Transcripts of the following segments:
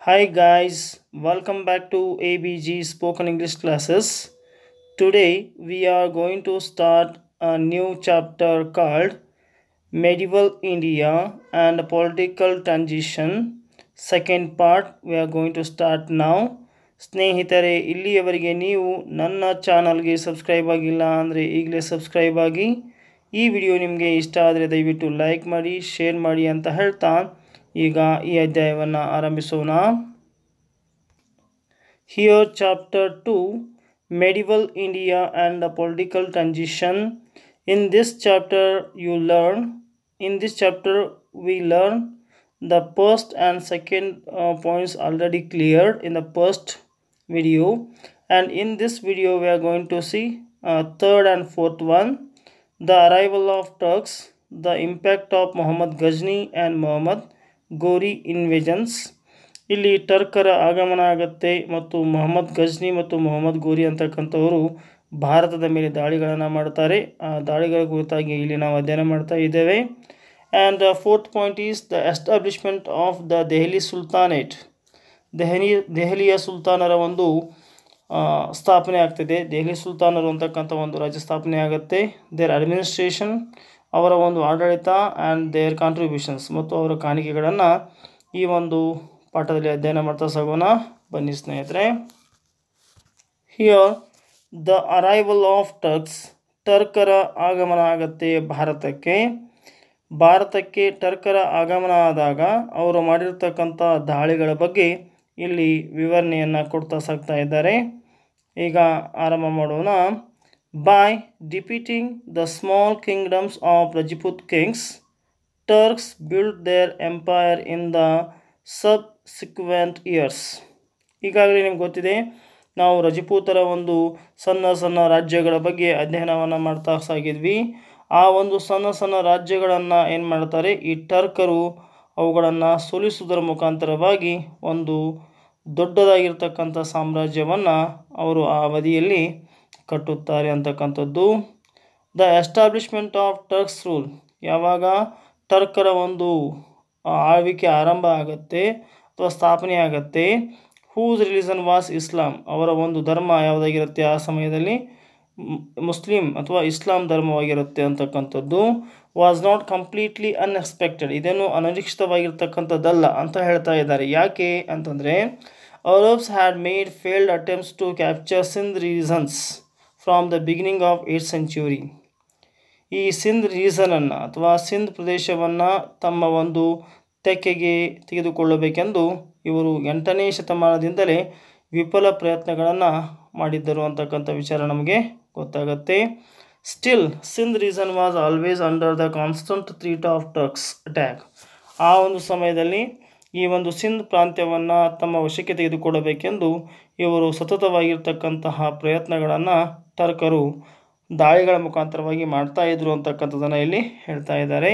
Hi guys, welcome back to ABG Spoken English classes. Today we are going to start a new chapter called Medieval India and Political Transition. Second part we are going to start now. ಸ್ನೇಹಿತರೆ ಇಲ್ಲಿಯವರೆಗೆ ನೀವು ನನ್ನ ಚಾನಲ್ಗೆ subscribe ಆಗಿಲ್ಲ ಅಂದರೆ ಈಗಲೇ subscribe ಆಗಿ ಈ ವಿಡಿಯೋ ನಿಮಗೆ ಇಷ್ಟ ಆದರೆ ದಯವಿಟ್ಟು ಲೈಕ್ ಮಾಡಿ ಶೇರ್ ಮಾಡಿ ಅಂತ ಹೇಳ್ತಾ ಈಗ ಈ ಅಧ್ಯಾಯವನ್ನು ಆರಂಭಿಸೋಣ. Here chapter 2 Medieval India and the Political Transition. In this chapter we learn the first and second points already cleared in the first video, and in this video we are going to see third and fourth one, the arrival of Turks, the impact of Muhammad Ghazni and Muhammad Ghori invasions. ಇಲ್ಲಿ ಟರ್ಕರ ಆಗಮನ ಆಗುತ್ತೆ ಮತ್ತು ಮೊಹಮ್ಮದ್ ಗಜ್ನಿ ಮತ್ತು ಮೊಹಮ್ಮದ್ ಗೋರಿ ಅಂತಕ್ಕಂಥವರು ಭಾರತದ ಮೇಲೆ ದಾಳಿಗಳನ್ನು ಮಾಡ್ತಾರೆ. ಆ ದಾಳಿಗಳ ಕುರಿತಾಗಿ ಇಲ್ಲಿ ನಾವು ಅಧ್ಯಯನ ಮಾಡ್ತಾ ಇದ್ದೇವೆ. And fourth point is the establishment of the Delhi ಸುಲ್ತಾನೇಟ್. ದೆಹಲಿಯ ಸುಲ್ತಾನರ ಒಂದು ಸ್ಥಾಪನೆ ಆಗ್ತಿದೆ. ದೆಹಲಿ ಸುಲ್ತಾನರು ಅಂತಕ್ಕಂಥ ಒಂದು ರಾಜ್ಯ ಸ್ಥಾಪನೆ ಆಗುತ್ತೆ. ದೇರ್ ಅಡ್ಮಿನಿಸ್ಟ್ರೇಷನ್, ಅವರ ಒಂದು ಆಡಳಿತ, ಆ್ಯಂಡ್ ದೇರ್ ಕಾಂಟ್ರಿಬ್ಯೂಷನ್ಸ್ ಮತ್ತು ಅವರ ಕಾಣಿಕೆಗಳನ್ನು ಈ ಒಂದು ಪಾಠದಲ್ಲಿ ಅಧ್ಯಯನ ಮಾಡ್ತಾ ಸಾಗೋಣ. ಬನ್ನಿ ಸ್ನೇಹಿತರೆ. Here the arrival of Turks, ಟರ್ಕರ ಆಗಮನ ಆಗುತ್ತೆ ಭಾರತಕ್ಕೆ ಟರ್ಕರ ಆಗಮನ ಆದಾಗ ಅವರು ಮಾಡಿರ್ತಕ್ಕಂಥ ದಾಳಿಗಳ ಬಗ್ಗೆ ಇಲ್ಲಿ ವಿವರಣೆಯನ್ನು ಕೊಡ್ತಾ ಸಾಗ್ತಾ ಇದ್ದಾರೆ. ಈಗ ಆರಂಭ ಮಾಡೋಣ. By defeating the small kingdoms of Rajput kings, Turks build their empire in the subsequent years. ಈಗಾಗಲೇ ನಿಮ್ಗೆ ಗೊತ್ತಿದೆ, ನಾವು ರಜಪೂತರ ಒಂದು ಸಣ್ಣ ರಾಜ್ಯಗಳ ಬಗ್ಗೆ ಅಧ್ಯಯನವನ್ನು ಮಾಡ್ತಾ ಸಾಗಿದ್ವಿ. ಆ ಒಂದು ಸಣ್ಣ ರಾಜ್ಯಗಳನ್ನು ಏನು ಮಾಡ್ತಾರೆ, ಈ ಟರ್ಕರು ಅವುಗಳನ್ನು ಸೋಲಿಸುವುದರ ಮುಖಾಂತರವಾಗಿ ಒಂದು ದೊಡ್ಡದಾಗಿರ್ತಕ್ಕಂಥ ಸಾಮ್ರಾಜ್ಯವನ್ನು ಅವರು ಆ ಅವಧಿಯಲ್ಲಿ ಕಟ್ಟುತ್ತಾರೆ ಅಂತಕ್ಕಂಥದ್ದು. The establishment of Turks rule, ಯಾವಾಗ ಟರ್ಕರ ಒಂದು ಆಳ್ವಿಕೆ ಆರಂಭ ಆಗುತ್ತೆ ಅಥವಾ ಸ್ಥಾಪನೆ ಆಗುತ್ತೆ. ಹೂಸ್ ರಿಲಿಜನ್ ವಾಸ್ ಇಸ್ಲಾಂ, ಅವರ ಒಂದು ಧರ್ಮ ಯಾವುದಾಗಿರುತ್ತೆ ಆ ಸಮಯದಲ್ಲಿ ಮುಸ್ಲಿಂ ಅಥವಾ ಇಸ್ಲಾಂ ಧರ್ಮವಾಗಿರುತ್ತೆ ಅಂತಕ್ಕಂಥದ್ದು. ವಾಸ್ ನಾಟ್ ಕಂಪ್ಲೀಟ್ಲಿ ಅನ್ಎಕ್ಸ್ಪೆಕ್ಟೆಡ್, ಇದೇನು ಅನಿರೀಕ್ಷಿತವಾಗಿರ್ತಕ್ಕಂಥದ್ದಲ್ಲ ಅಂತ ಹೇಳ್ತಾ ಇದ್ದಾರೆ. ಯಾಕೆ ಅಂತಂದರೆ Arabs had made failed attempts to capture Sindh reasons from the beginning of 8th century. ಈ ಸಿಂಧ್ ರೀಸನನ್ನು ಅಥವಾ ಸಿಂಧ್ ಪ್ರದೇಶವನ್ನು ತಮ್ಮ ಒಂದು ತೆಕ್ಕೆಗೆ ತೆಗೆದುಕೊಳ್ಳಬೇಕೆಂದು ಇವರು 8ನೇ ಶತಮಾನದಿಂದಲೇ ವಿಫಲ ಪ್ರಯತ್ನಗಳನ್ನು ಮಾಡಿದ್ದರು ಅಂತಕ್ಕಂಥ ವಿಚಾರ ನಮಗೆ ಗೊತ್ತಾಗುತ್ತೆ. Still Sindh reason was always under the constant threat of Turks attack. ಆ ಒಂದು ಸಮಯದಲ್ಲಿ ಈ ಒಂದು ಸಿಂಧ್ ಪ್ರಾಂತ್ಯವನ್ನು ತಮ್ಮ ವಶಕ್ಕೆ ತೆಗೆದುಕೊಳ್ಳಬೇಕೆಂದು ಇವರು ಸತತವಾಗಿರ್ತಕ್ಕಂತಹ ಪ್ರಯತ್ನಗಳನ್ನು ಟರ್ಕರು ದಾಳಿಗಳ ಮುಖಾಂತರವಾಗಿ ಮಾಡ್ತಾ ಇದ್ರು ಅಂತಕ್ಕಂಥದ್ದನ್ನು ಇಲ್ಲಿ ಹೇಳ್ತಾ ಇದ್ದಾರೆ.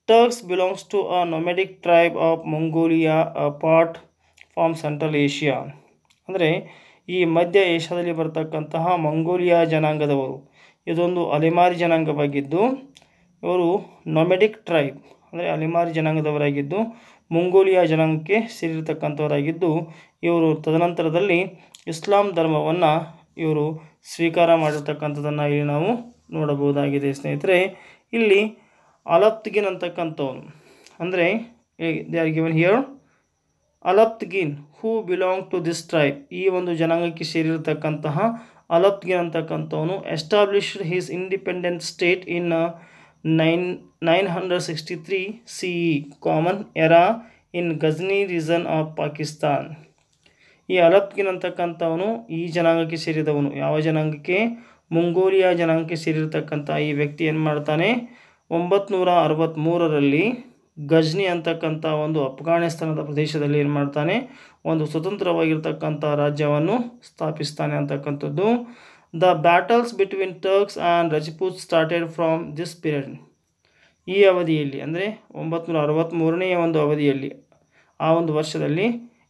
Turks belongs to a nomadic tribe of Mongolia, a part from central Asia. ಅಂದರೆ ಈ ಮಧ್ಯ ಏಷ್ಯಾದಲ್ಲಿ ಬರ್ತಕ್ಕಂತಹ ಮಂಗೋಲಿಯಾ ಜನಾಂಗದವರು, ಇದೊಂದು ಅಲೆಮಾರಿ ಜನಾಂಗವಾಗಿದ್ದು ಇವರು ನೊಮೆಡಿಕ್ ಟ್ರೈಬ್ ಅಂದರೆ ಅಲೆಮಾರಿ ಜನಾಂಗದವರಾಗಿದ್ದು ಮಂಗೋಲಿಯಾ ಜನಾಂಗಕ್ಕೆ ಸೇರಿರ್ತಕ್ಕಂಥವರಾಗಿದ್ದು ಇವರು ತದನಂತರದಲ್ಲಿ ಇಸ್ಲಾಂ ಧರ್ಮವನ್ನು ಇವರು ಸ್ವೀಕಾರ ಮಾಡಿರ್ತಕ್ಕಂಥದ್ದನ್ನು ಇಲ್ಲಿ ನಾವು ನೋಡಬಹುದಾಗಿದೆ. ಸ್ನೇಹಿತರೆ, ಇಲ್ಲಿ ಅಲಪ್ತಗಿನ್ ಅಂತಕ್ಕಂಥವನು ಅಂದರೆ they are given here Alaptigin who belong to this tribe, ಈ ಒಂದು ಜನಾಂಗಕ್ಕೆ ಸೇರಿರತಕ್ಕಂತಹ ಅಲಪ್ತಗಿನ್ ಅಂತಕ್ಕಂಥವನು established his independent state in 963 CE common era in Ghazni region of Pakistan. ಈ ಅಲಪ್ತಗಿನ್ ಅಂತಕ್ಕಂಥವನು ಈ ಜನಾಂಗಕ್ಕೆ ಸೇರಿದವನು. ಯಾವ ಜನಾಂಗಕ್ಕೆ? ಮಂಗೋಲಿಯಾ ಜನಾಂಗಕ್ಕೆ ಸೇರಿರ್ತಕ್ಕಂಥ ಈ ವ್ಯಕ್ತಿ ಏನು ಮಾಡ್ತಾನೆ, 963ರಲ್ಲಿ ಗಜ್ನಿ ಅಂತಕ್ಕಂಥ ಒಂದು ಅಫ್ಘಾನಿಸ್ತಾನದ ಪ್ರದೇಶದಲ್ಲಿ ಏನು ಮಾಡ್ತಾನೆ, ಒಂದು ಸ್ವತಂತ್ರವಾಗಿರ್ತಕ್ಕಂಥ ರಾಜ್ಯವನ್ನು ಸ್ಥಾಪಿಸ್ತಾನೆ ಅಂತಕ್ಕಂಥದ್ದು. The battles between Turks and Rajput started from this period. ಈ ಅವಧಿಯಲ್ಲಿ ಅಂದರೆ 963ನೇ ಒಂದು ಅವಧಿಯಲ್ಲಿ ಆ ಒಂದು ವರ್ಷದಲ್ಲಿ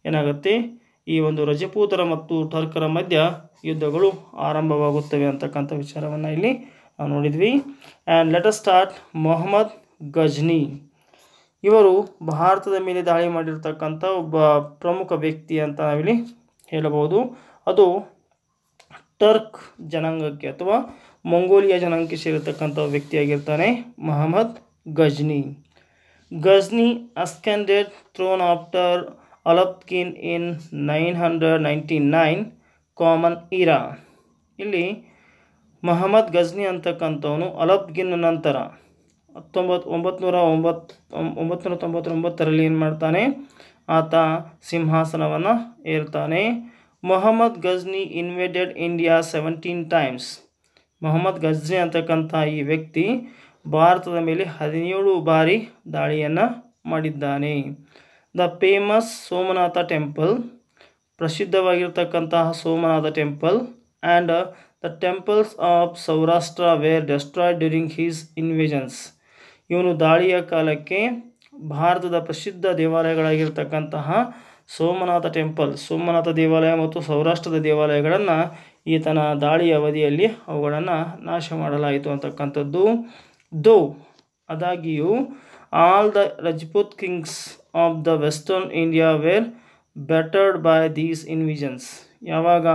ಏನಾಗುತ್ತೆ, ಈ ಒಂದು ರಜಪೂತರ ಮತ್ತು ಟರ್ಕರ ಮಧ್ಯ ಯುದ್ಧಗಳು ಆರಂಭವಾಗುತ್ತವೆ ಅಂತಕ್ಕಂಥ ವಿಚಾರವನ್ನು ಇಲ್ಲಿ ನಾವು ನೋಡಿದ್ವಿ. And let us start Mohammad Ghazni. ಇವರು ಭಾರತದ ಮೇಲೆ ದಾಳಿ ಮಾಡಿರ್ತಕ್ಕಂಥ ಒಬ್ಬ ಪ್ರಮುಖ ವ್ಯಕ್ತಿ ಅಂತ ನಾವಿಲ್ಲಿ ಹೇಳಬಹುದು. ಅದು ಟರ್ಕ್ ಜನಾಂಗಕ್ಕೆ ಅಥವಾ ಮಂಗೋಲಿಯಾ ಜನಾಂಗಕ್ಕೆ ಸೇರಿರ್ತಕ್ಕಂಥ ವ್ಯಕ್ತಿಯಾಗಿರ್ತಾನೆ Mohammad Ghazni. Ghazni ascended throne after Alauddin in 999 common era. ಇಲ್ಲಿ ಮೊಹಮ್ಮದ್ ಗಜ್ನಿ ಅಂತಕ್ಕಂಥವನು ಅಲಾವುದ್ದೀನ್ ನಂತರ 999ರಲ್ಲಿ ಏನು ಮಾಡ್ತಾನೆ, ಆತ ಸಿಂಹಾಸನವನ್ನು ಏರ್ತಾನೆ. Mohammad Ghazni invaded India 17 times. Mohammad Ghazni ಅಂತಕ್ಕಂಥ ಈ ವ್ಯಕ್ತಿ ಭಾರತದ ಮೇಲೆ 17 ಬಾರಿ ದಾಳಿಯನ್ನು ಮಾಡಿದ್ದಾನೆ. ದ ಫೇಮಸ್ ಸೋಮನಾಥ ಟೆಂಪಲ್, ಪ್ರಸಿದ್ಧವಾಗಿರ್ತಕ್ಕಂತಹ Somnath temple and the temples of Saurashtra were destroyed during his invasions. ಇವನು ದಾಳಿಯ ಕಾಲಕ್ಕೆ ಭಾರತದ ಪ್ರಸಿದ್ಧ ದೇವಾಲಯಗಳಾಗಿರ್ತಕ್ಕಂತಹ ಸೋಮನಾಥ ಟೆಂಪಲ್, ಸೋಮನಾಥ ದೇವಾಲಯ ಮತ್ತು ಸೌರಾಷ್ಟ್ರದ ದೇವಾಲಯಗಳನ್ನು ಈತನ ದಾಳಿಯ ಅವಧಿಯಲ್ಲಿ ಅವುಗಳನ್ನು ನಾಶ ಮಾಡಲಾಯಿತು ಅಂತಕ್ಕಂಥದ್ದು. ಆದಾಗಿಯೂ all the Rajput kings of the western India were battered by these invasions. ಯಾವಾಗ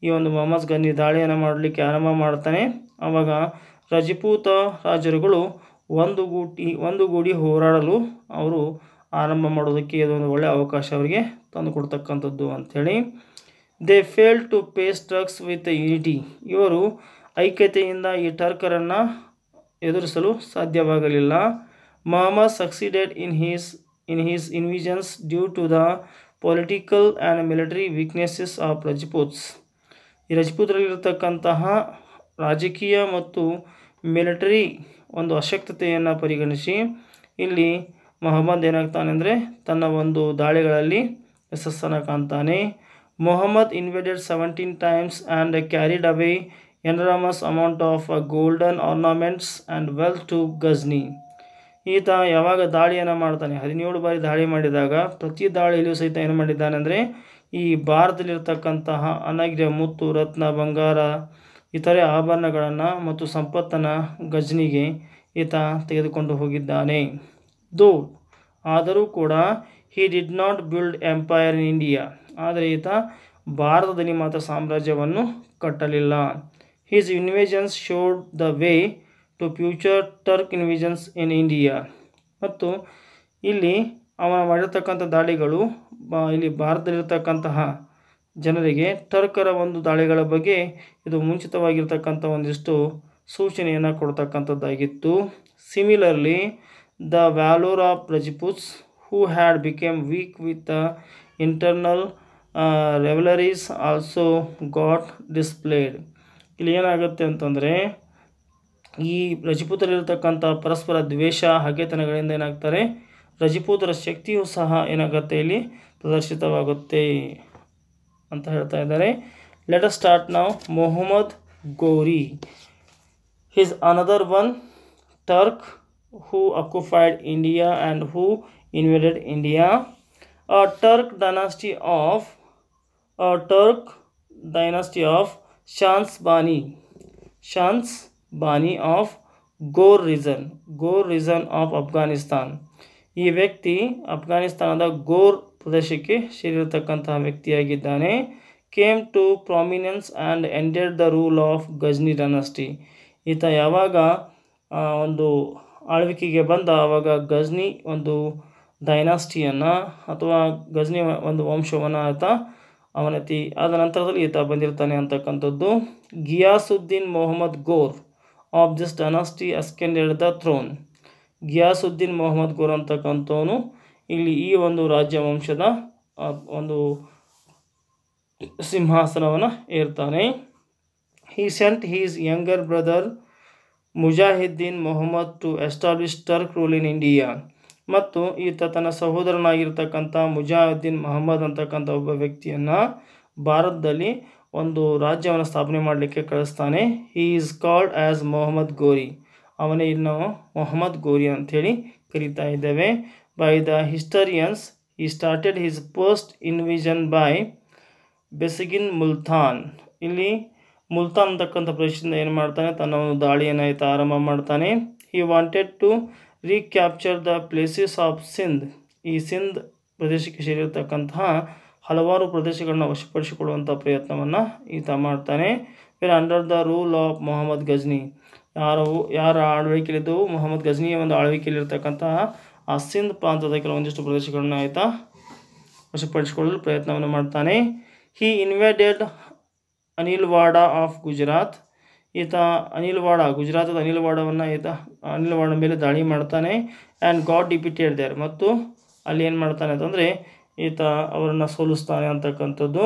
ಈ ಒಂದು ಮೊಹಮ್ಮದ್ ಗಜ್ನಿ ದಾಳಿಯನ್ನು ಮಾಡಲಿಕ್ಕೆ ಆರಂಭ ಮಾಡ್ತಾನೆ, ಆವಾಗ ರಜಪೂತ ರಾಜರುಗಳು ಒಂದುಗೂಡಿ ಹೋರಾಡಲು ಅವರು ಆರಂಭ ಮಾಡೋದಕ್ಕೆ ಇದೊಂದು ಒಳ್ಳೆಯ ಅವಕಾಶ ಅವರಿಗೆ ತಂದು ಕೊಡ್ತಕ್ಕಂಥದ್ದು ಅಂಥೇಳಿ. They fail to face Turks with unity. ಇವರು ಐಕ್ಯತೆಯಿಂದ ಈ ಟರ್ಕರನ್ನು ಎದುರಿಸಲು ಸಾಧ್ಯವಾಗಲಿಲ್ಲ. Mohammad succeeded in his invasions due to the political and military weaknesses of Rajputs. ಈ ರಜಪೂತರಲ್ಲಿರತಕ್ಕಂತಹ ರಾಜಕೀಯ ಮತ್ತು ಮಿಲಿಟರಿ ಒಂದು ಅಶಕ್ತತೆಯನ್ನು ಪರಿಗಣಿಸಿ ಇಲ್ಲಿ ಮೊಹಮ್ಮದ್ ಏನಾಗ್ತಾನೆ ಅಂದರೆ ತನ್ನ ಒಂದು ದಾಳಿಗಳಲ್ಲಿ ಯಶಸ್ಸನ್ನು ಕಾಣ್ತಾನೆ. Mohammad invaded 17 times and carried away enormous amount of golden ornaments and wealth to Ghazni. ಈತ ಯಾವಾಗ ದಾಳಿಯನ್ನು ಮಾಡ್ತಾನೆ, 17 ಬಾರಿ ದಾಳಿ ಮಾಡಿದಾಗ ಪ್ರತಿ ದಾಳಿಯಲ್ಲೂ ಸಹಿತ ಏನು ಮಾಡಿದ್ದಾನೆ ಅಂದರೆ ಈ ಭಾರತದಲ್ಲಿರ್ತಕ್ಕಂತಹ ಅನಗ್ಯ ಮುತ್ತು, ರತ್ನ, ಬಂಗಾರ, ಇತರೆ ಆಭರಣಗಳನ್ನು ಮತ್ತು ಸಂಪತ್ತನ್ನು ಗಜ್ನಿಗೆ ಈತ ತೆಗೆದುಕೊಂಡು ಹೋಗಿದ್ದಾನೆ. ಆದರೂ ಕೂಡ he did not build empire in India. ಆದರೆ ಈತ ಭಾರತದಲ್ಲಿ ಮಾತ್ರ ಸಾಮ್ರಾಜ್ಯವನ್ನು ಕಟ್ಟಲಿಲ್ಲ. His invasions showed the way to future Turk invasions in India. ಮತ್ತು ಇಲ್ಲಿ ಅವನ ಮಾಡಿರ್ತಕ್ಕಂಥ ದಾಳಿಗಳು ಇಲ್ಲಿ ಭಾರತದಲ್ಲಿರ್ತಕ್ಕಂತಹ ಜನರಿಗೆ ಟರ್ಕರ ಒಂದು ದಾಳಿಗಳ ಬಗ್ಗೆ ಇದು ಮುಂಚಿತವಾಗಿರ್ತಕ್ಕಂಥ ಒಂದಿಷ್ಟು ಸೂಚನೆಯನ್ನು ಕೊಡ್ತಕ್ಕಂಥದ್ದಾಗಿತ್ತು. Similarly the valour of Rajputs who had became weak with internal rivalries also got displayed. ಇಲ್ಲಿ ಏನಾಗುತ್ತೆ ಅಂತಂದರೆ ಈ ರಜಪೂತರಲ್ಲಿರ್ತಕ್ಕಂಥ ಪರಸ್ಪರ ದ್ವೇಷ, ಹಗೆತನಗಳಿಂದ ಏನಾಗ್ತಾರೆ, ರಜಪೂತರ ಶಕ್ತಿಯೂ ಸಹ ಏನಾಗುತ್ತೆ ಇಲ್ಲಿ ಪ್ರದರ್ಶಿತವಾಗುತ್ತೆ ಅಂತ ಹೇಳ್ತಾ ಇದ್ದಾರೆ. Let us start now. Mohammad Ghori is another one Turk who occupied India and who invaded India. A Turk dynasty of Shans Bani of Ghor region of Afghanistan. ಈ ವ್ಯಕ್ತಿ ಅಫ್ಘಾನಿಸ್ತಾನದ ಗೋರ್ ಪ್ರದೇಶಕ್ಕೆ ಸೇರಿರತಕ್ಕಂತಹ ವ್ಯಕ್ತಿಯಾಗಿದ್ದಾನೆ. Came to prominence and ended the rule of Ghazni dynasty. ಈತ ಯಾವಾಗ ಒಂದು ಆಳ್ವಿಕೆಗೆ ಬಂದ ಆವಾಗ ಗಜ್ನಿ ಒಂದು ಡೈನಾಸ್ಟಿಯನ್ನು ಅಥವಾ ಗಜ್ನಿ ಒಂದು ವಂಶವನ್ನು ಆತ ಅವನತಿ ಆದ ನಂತರದಲ್ಲಿ ಈತ ಬಂದಿರ್ತಾನೆ ಅಂತಕ್ಕಂಥದ್ದು. Ghiyasuddin Mohammad Ghor of this dynasty ascended the throne. Ghiyasuddin Mohammad Ghor ಅಂತಕ್ಕಂಥವನು ಇಲ್ಲಿ ಈ ಒಂದು ರಾಜ್ಯ ವಂಶದ ಒಂದು ಸಿಂಹಾಸನವನ್ನು ಏರ್ತಾನೆ. He sent his younger brother Mujahiddin Mohammad to establish Turk rule in India. ಮತ್ತು ಈತ ತನ್ನ ಸಹೋದರನಾಗಿರ್ತಕ್ಕಂಥ ಮುಜಾಹಿದ್ದೀನ್ ಮೊಹಮ್ಮದ್ ಅಂತಕ್ಕಂಥ ಒಬ್ಬ ವ್ಯಕ್ತಿಯನ್ನು ಭಾರತದಲ್ಲಿ ಒಂದು ರಾಜ್ಯವನ್ನು ಸ್ಥಾಪನೆ ಮಾಡಲಿಕ್ಕೆ ಕಳಿಸ್ತಾನೆ. He is called as Mohammad Ghori. ಅವನೇ ಇಲ್ಲಿ ನಾವು ಮೊಹಮ್ಮದ್ ಗೋರಿ ಅಂಥೇಳಿ ಕರೀತಾ ಇದ್ದೇವೆ. By the historians he started his first invasion by besieging Multan. ಇಲ್ಲಿ ಮುಲ್ತಾನ್ ಅಂತಕ್ಕಂಥ ಪ್ರದೇಶದಿಂದ ಏನು ಮಾಡ್ತಾನೆ, ತನ್ನ ಒಂದು ದಾಳಿಯನ್ನು ಆರಾಂಭ ಮಾಡ್ತಾನೆ. He wanted to recapture the places of Sindh. ಈ ಸಿಂಧ್ ಪ್ರದೇಶಕ್ಕೆ ಸೇರಿರತಕ್ಕಂತಹ ಹಲವಾರು ಪ್ರದೇಶಗಳನ್ನ ವಶಪಡಿಸಿಕೊಳ್ಳುವಂಥ ಪ್ರಯತ್ನವನ್ನು ಈತ ಮಾಡ್ತಾನೆ. Under the rule of Mohammad Ghazni, ಯಾರ ಆಳ್ವಿಕೆಯಲ್ಲಿದ್ದವು? ಮೊಹಮ್ಮದ್ ಗಜ್ನಿಯ ಒಂದು ಆಳ್ವಿಕೆಯಲ್ಲಿರ್ತಕ್ಕಂತಹ ಆ ಸಿಂಧ್ ಪ್ರಾಂತದ ಕೆಲವೊಂದಿಷ್ಟು ಪ್ರದೇಶಗಳನ್ನ ಆಯಿತಾ ವಶಪಡಿಸಿಕೊಳ್ಳಲು ಪ್ರಯತ್ನವನ್ನು ಮಾಡ್ತಾನೆ. ಹಿ ಇನ್ವೇಡೆಡ್ ಅನಿಲ್ವಾಡ ಆಫ್ ಗುಜರಾತ್. ಈತ ಗುಜರಾತದ ಅನಿಲ್ವಾಡ ಮೇಲೆ ದಾಳಿ ಮಾಡ್ತಾನೆ. ಆ್ಯಂಡ್ ಗಾಟ್ ಡಿಪಿಟೆಡ್ ದೇರ್, ಮತ್ತು ಅಲ್ಲಿ ಏನು ಮಾಡ್ತಾನೆ ಅಂತಂದರೆ ಈತ ಅವರನ್ನು ಸೋಲಿಸ್ತಾನೆ ಅಂತಕ್ಕಂಥದ್ದು.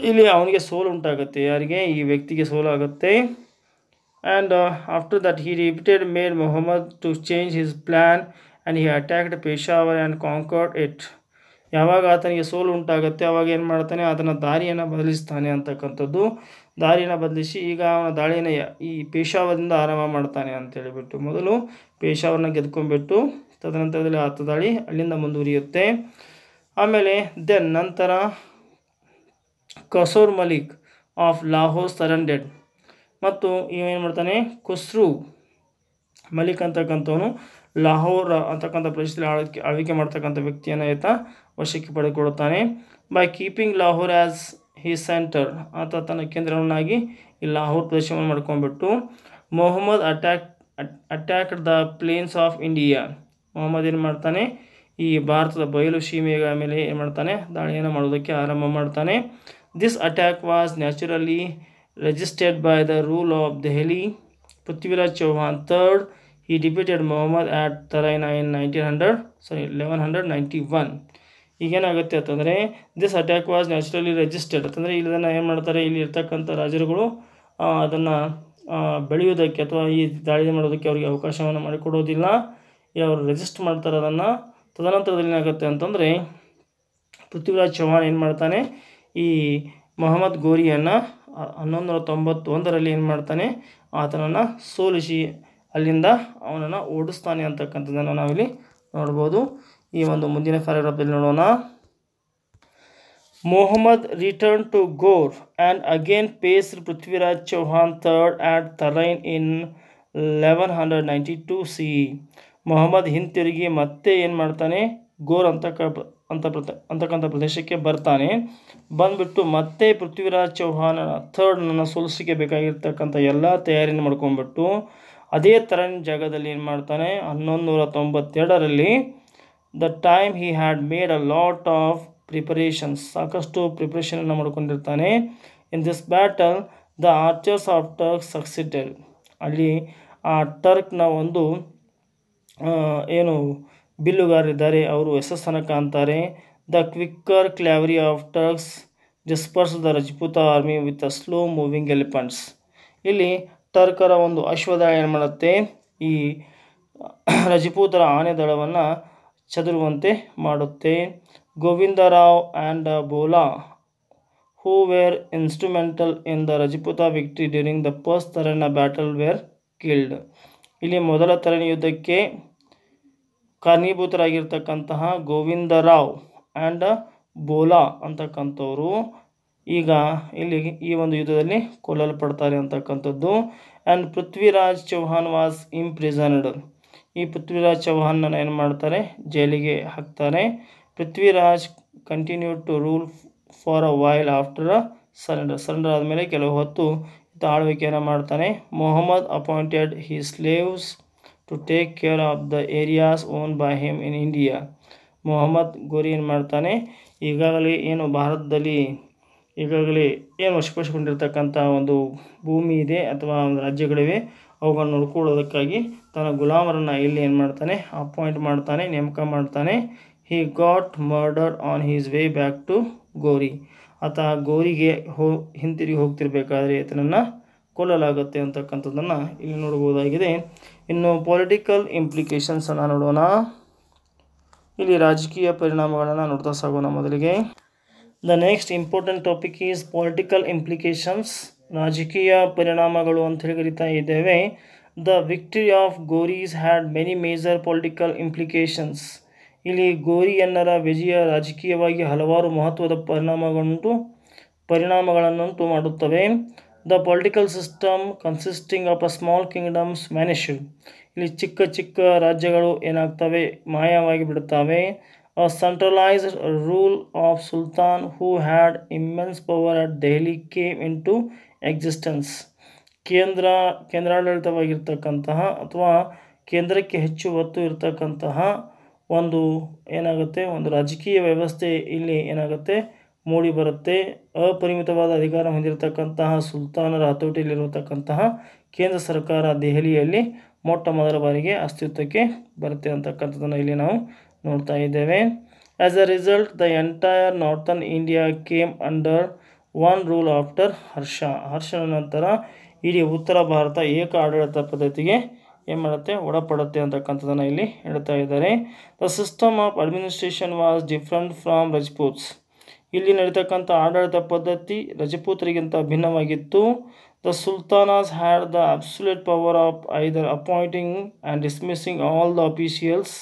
ಇಲ್ಲಿ ಅವನಿಗೆ ಸೋಲು ಉಂಟಾಗುತ್ತೆ. ಯಾರಿಗೆ? ಈ ವ್ಯಕ್ತಿಗೆ ಸೋಲಾಗುತ್ತೆ. And after that he repeated made Mohammad to change his plan and he attacked Peshawar and conquered it. ಯಾವಾಗ ಆತನಿಗೆ ಸೋಲು ಉಂಟಾಗುತ್ತೆ ಆವಾಗ ಏನು ಮಾಡ್ತಾನೆ? ಆತನ ದಾರಿಯನ್ನು ಬದಲಿಸ್ತಾನೆ ಅಂತಕ್ಕಂಥದ್ದು. ದಾರಿಯನ್ನು ಬದಲಿಸಿ ಈಗ ಅವನ ದಾಳಿಯನ್ನು ಈ ಪೇಶಾವರದಿಂದ ಆರಂಭ ಮಾಡ್ತಾನೆ ಅಂತೇಳಿಬಿಟ್ಟು ಮೊದಲು ಪೇಶಾವರನ್ನ ಗೆದ್ಕೊಂಡ್ಬಿಟ್ಟು ತದನಂತರದಲ್ಲಿ ಆತ ದಾಳಿ ಅಲ್ಲಿಂದ ಮುಂದುವರಿಯುತ್ತೆ. ಆಮೇಲೆ ನಂತರ ಕಸೂರ್ ಮಲಿಕ್ ಆಫ್ ಲಾಹೋರ್ ಸರೆಂಡೆಡ್, ಮತ್ತು ಇವೇನು ಮಾಡ್ತಾನೆ? ಖುಸ್ರು ಮಲಿಕ್ ಅಂತಕ್ಕಂಥವನು ಲಾಹೋರ್ ಅಂತಕ್ಕಂಥ ಪ್ರದೇಶದಲ್ಲಿ ಆಳ್ವಿಕೆ ಮಾಡ್ತಕ್ಕಂಥ ವ್ಯಕ್ತಿಯನ್ನು ಈತ ವಶಕ್ಕೆ ಪಡೆದುಕೊಳ್ಳುತ್ತಾನೆ. By keeping Lahore as he center, ಆತ ತನ್ನ ಕೇಂದ್ರವನ್ನಾಗಿ ಈ ಲಾಹೋರ್ ಪ್ರದೇಶವನ್ನು ಮಾಡ್ಕೊಂಡ್ಬಿಟ್ಟು Mohammad attacked the plains of India. Mohammad ಏನು ಮಾಡ್ತಾನೆ? ಈ ಭಾರತದ ಬಯಲು ಸೀಮೆಗಳ ಮೇಲೆ ಏನು ಮಾಡ್ತಾನೆ? ದಾಳಿಯನ್ನು ಮಾಡೋದಕ್ಕೆ ಆರಂಭ ಮಾಡ್ತಾನೆ. This attack was naturally registered by the rule of Delhi Prithviraj Chauhan third. He defeated Muhammad at Taraina in 1191. ಈಗೇನಾಗುತ್ತೆ ಅಂತಂದರೆ this attack was naturally registered ಅಂತಂದರೆ ಇದನ್ನು ಏನು ಮಾಡ್ತಾರೆ? ಇಲ್ಲಿ ಇರ್ತಕ್ಕಂಥ ರಾಜರುಗಳು ಅದನ್ನು ಬೆಳೆಯೋದಕ್ಕೆ ಅಥವಾ ಈ ದಾಳಿ ಮಾಡೋದಕ್ಕೆ ಅವರಿಗೆ ಅವಕಾಶವನ್ನು ಮಾಡಿಕೊಡೋದಿಲ್ಲ. ಅವರು ರೆಜಿಸ್ಟ್ ಮಾಡ್ತಾರೆ ಅದನ್ನು. ತದನಂತರದಲ್ಲಿ ಏನಾಗುತ್ತೆ ಅಂತಂದರೆ ಪೃಥ್ವಿರಾಜ್ ಚೌಹಾನ್ ಏನು ಮಾಡ್ತಾನೆ? ಈ ಮೊಹಮ್ಮದ್ ಗೋರಿಯನ್ನು 1191ರಲ್ಲಿ ಏನು ಮಾಡ್ತಾನೆ? ಆತನನ್ನು ಸೋಲಿಸಿ ಅಲ್ಲಿಂದ ಅವನನ್ನು ಓಡಿಸ್ತಾನೆ ಅಂತಕ್ಕಂಥದ್ದನ್ನು ನಾವಿಲ್ಲಿ ನೋಡ್ಬೋದು. ಈ ಒಂದು ಮುಂದಿನ ಪ್ಯಾರಾಗ್ರಾಫ್ದಲ್ಲಿ ನೋಡೋಣ. Mohammad return to Ghor and again faced Prithviraj Chauhan third at Tarain in 1192 CE. Mohammad ಹಿಂತಿರುಗಿ ಮತ್ತೆ ಏನು ಮಾಡ್ತಾನೆ? ಗೋರ್ ಅಂತಕ್ಕಂಥ ಪ್ರದೇಶಕ್ಕೆ ಬರ್ತಾನೆ. ಬಂದುಬಿಟ್ಟು ಮತ್ತೆ ಪೃಥ್ವಿರಾಜ್ ಚೌಹಾನ್ ಥರ್ಡ್ನನ್ನು ಸೋಲಿಸಲಿಕ್ಕೆ ಬೇಕಾಗಿರ್ತಕ್ಕಂಥ ಎಲ್ಲ ತಯಾರಿಯನ್ನು ಮಾಡ್ಕೊಂಡ್ಬಿಟ್ಟು ಅದೇ ತರೈನ್ ಜಾಗದಲ್ಲಿ ಏನು ಮಾಡ್ತಾನೆ? 1192ರಲ್ಲಿ the time he had made a lot of preparations, ಸಾಕಷ್ಟು ಪ್ರಿಪ್ರೇಷನನ್ನು ಮಾಡ್ಕೊಂಡಿರ್ತಾನೆ. In this battle the archers of Turk succeeded. ಅಲ್ಲಿ ಆ ಟರ್ಕ್ನ ಒಂದು ಏನು ಬಿಲ್ಲುಗಾರರಿದ್ದಾರೆ ಅವರು ಯಶಸ್ಸನ್ನು ಕಾಣ್ತಾರೆ. The quicker cavalry of Turks disperse the Rajput army with a slow moving elephants. ಇಲ್ಲಿ ಟರ್ಕರ ಒಂದು ಅಶ್ವದಳ ಏನು ಮಾಡುತ್ತೆ? ಈ ರಜಪೂತರ ಆನೆ ದಳವನ್ನು ಚದುರುವಂತೆ ಮಾಡುತ್ತೆ. Govindrao and Bhola who were instrumental in the Rajput victory during the first Tarain battle were killed. ಇಲ್ಲಿ ಮೊದಲ ತರೈನ್ ಯುದ್ಧಕ್ಕೆ ಕಾರಣೀಭೂತರಾಗಿರ್ತಕ್ಕಂತಹ ಗೋವಿಂದರಾವ್ ಆ್ಯಂಡ್ ಬೋಲಾ ಅಂತಕ್ಕಂಥವರು ಈಗ ಇಲ್ಲಿ ಈ ಒಂದು ಯುದ್ಧದಲ್ಲಿ ಕೊಲ್ಲಲ್ಪಡ್ತಾರೆ ಅಂತಕ್ಕಂಥದ್ದು. And Prithviraj Chauhan was imprisoned. ಈ ಪೃಥ್ವಿರಾಜ್ ಚೌಹಾನ್ನ ಏನು ಮಾಡ್ತಾರೆ? ಜೈಲಿಗೆ ಹಾಕ್ತಾರೆ. Prithviraj continued to rule for a while after surrender ಆದಮೇಲೆ ಕೆಲವು ಹೊತ್ತು ಆಳ್ವಿಕೆಯನ್ನು ಮಾಡ್ತಾನೆ. Mohammad appointed his slaves to take care of the areas own by him in India. Mohammad Ghori ಏನು ಮಾಡ್ತಾನೆ? ಈಗಾಗಲೇ ಏನು ಭಾರತದಲ್ಲಿ ಈಗಾಗಲೇ ಏನು ವಶಪಡಿಸಿಕೊಂಡಿರ್ತಕ್ಕಂಥ ಒಂದು ಭೂಮಿ ಇದೆ ಅಥವಾ ಒಂದು ರಾಜ್ಯಗಳಿವೆ ಅವುಗಳನ್ನು ನೋಡ್ಕೊಳ್ಳೋದಕ್ಕಾಗಿ ತನ್ನ ಗುಲಾಮರನ್ನು ಇಲ್ಲಿ ಏನು ಮಾಡ್ತಾನೆ? ಅಪಾಯಿಂಟ್ ಮಾಡ್ತಾನೆ, ನೇಮಕ ಮಾಡ್ತಾನೆ. He got murdered on his way back to Ghori. ಆತ ಗೋರಿಗೆ ಹಿಂತಿರುಗಿ ಹೋಗ್ತಿರ್ಬೇಕಾದ್ರೆ ಈತನನ್ನು ಕೊಲ್ಲಲಾಗುತ್ತೆ ಅಂತಕ್ಕಂಥದ್ದನ್ನು ಇಲ್ಲಿ ನೋಡ್ಬೋದಾಗಿದೆ. ಇನ್ನು ಪೊಲಿಟಿಕಲ್ ಇಂಪ್ಲಿಕೇಶನ್ಸನ್ನು ನೋಡೋಣ. ಇಲ್ಲಿ ರಾಜಕೀಯ ಪರಿಣಾಮಗಳನ್ನು ನೋಡ್ತಾ ಸಾಗೋಣ. ಮೊದಲಿಗೆ the next important topic is political implications. ರಾಜಕೀಯ ಪರಿಣಾಮಗಳು ಅಂತ ಹೇಳಿ ಕರಿತಾ ಇದ್ದೇವೆ. The victory of Ghoris had many major political implications. ಇಲ್ಲಿ ಗೋರಿಯನ್ನರ ವಿಜಯ ರಾಜಕೀಯವಾಗಿ ಹಲವಾರು ಮಹತ್ವದ ಪರಿಣಾಮಗಳನ್ನುಂಟು ಮಾಡುತ್ತವೆ. The political system consisting of a small kingdoms vanished. ಇಲ್ಲಿ ಚಿಕ್ಕ ಚಿಕ್ಕ ರಾಜ್ಯಗಳು ಏನಾಗ್ತವೆ, ಮಾಯವಾಗಿ ಬಿಡುತ್ತವೆ. A centralized rule of Sultan who had immense power at Delhi came into existence. ಕೇಂದ್ರಾಡಳಿತವಾಗಿರ್ತಕ್ಕಂತಹ ಅಥವಾ ಕೇಂದ್ರಕ್ಕೆ ಹೆಚ್ಚು ಒತ್ತು ಇರತಕ್ಕಂತಹ ಒಂದು ಏನಾಗುತ್ತೆ, ಒಂದು ರಾಜಕೀಯ ವ್ಯವಸ್ಥೆ ಇಲ್ಲಿ ಏನಾಗುತ್ತೆ, ಮೂಡಿ ಬರುತ್ತೆ. ಅಪರಿಮಿತವಾದ ಅಧಿಕಾರ ಹೊಂದಿರತಕ್ಕಂತಹ ಸುಲ್ತಾನರ ಹತೋಟಿಯಲ್ಲಿರತಕ್ಕಂತಹ ಕೇಂದ್ರ ಸರ್ಕಾರ ದೆಹಲಿಯಲ್ಲಿ ಮೊಟ್ಟ ಮೊದಲ ಬಾರಿಗೆ ಅಸ್ತಿತ್ವಕ್ಕೆ ಬರುತ್ತೆ ಅಂತಕ್ಕಂಥದ್ದನ್ನು ಇಲ್ಲಿ ನಾವು ನೋಡ್ತಾ ಇದ್ದೇವೆ. As a result the entire northern India came under one rule after ಹರ್ಷನ ನಂತರ ಇಡೀ ಉತ್ತರ ಭಾರತ ಏಕ ಆಡಳಿತ ಪದ್ಧತಿಗೆ ಏನು ಮಾಡುತ್ತೆ, ಒಳಪಡುತ್ತೆ ಅಂತಕ್ಕಂಥದ್ದನ್ನು ಇಲ್ಲಿ ಹೇಳ್ತಾ ಇದ್ದಾರೆ. The system of administration was different from Rajputs. ಇಲ್ಲಿ ನಡೀತಕ್ಕಂಥ ಆಡಳಿತ ಪದ್ಧತಿ ರಜಪೂತರಿಗಿಂತ ಭಿನ್ನವಾಗಿತ್ತು. The sultanas had the absolute power of either appointing and dismissing all the officials.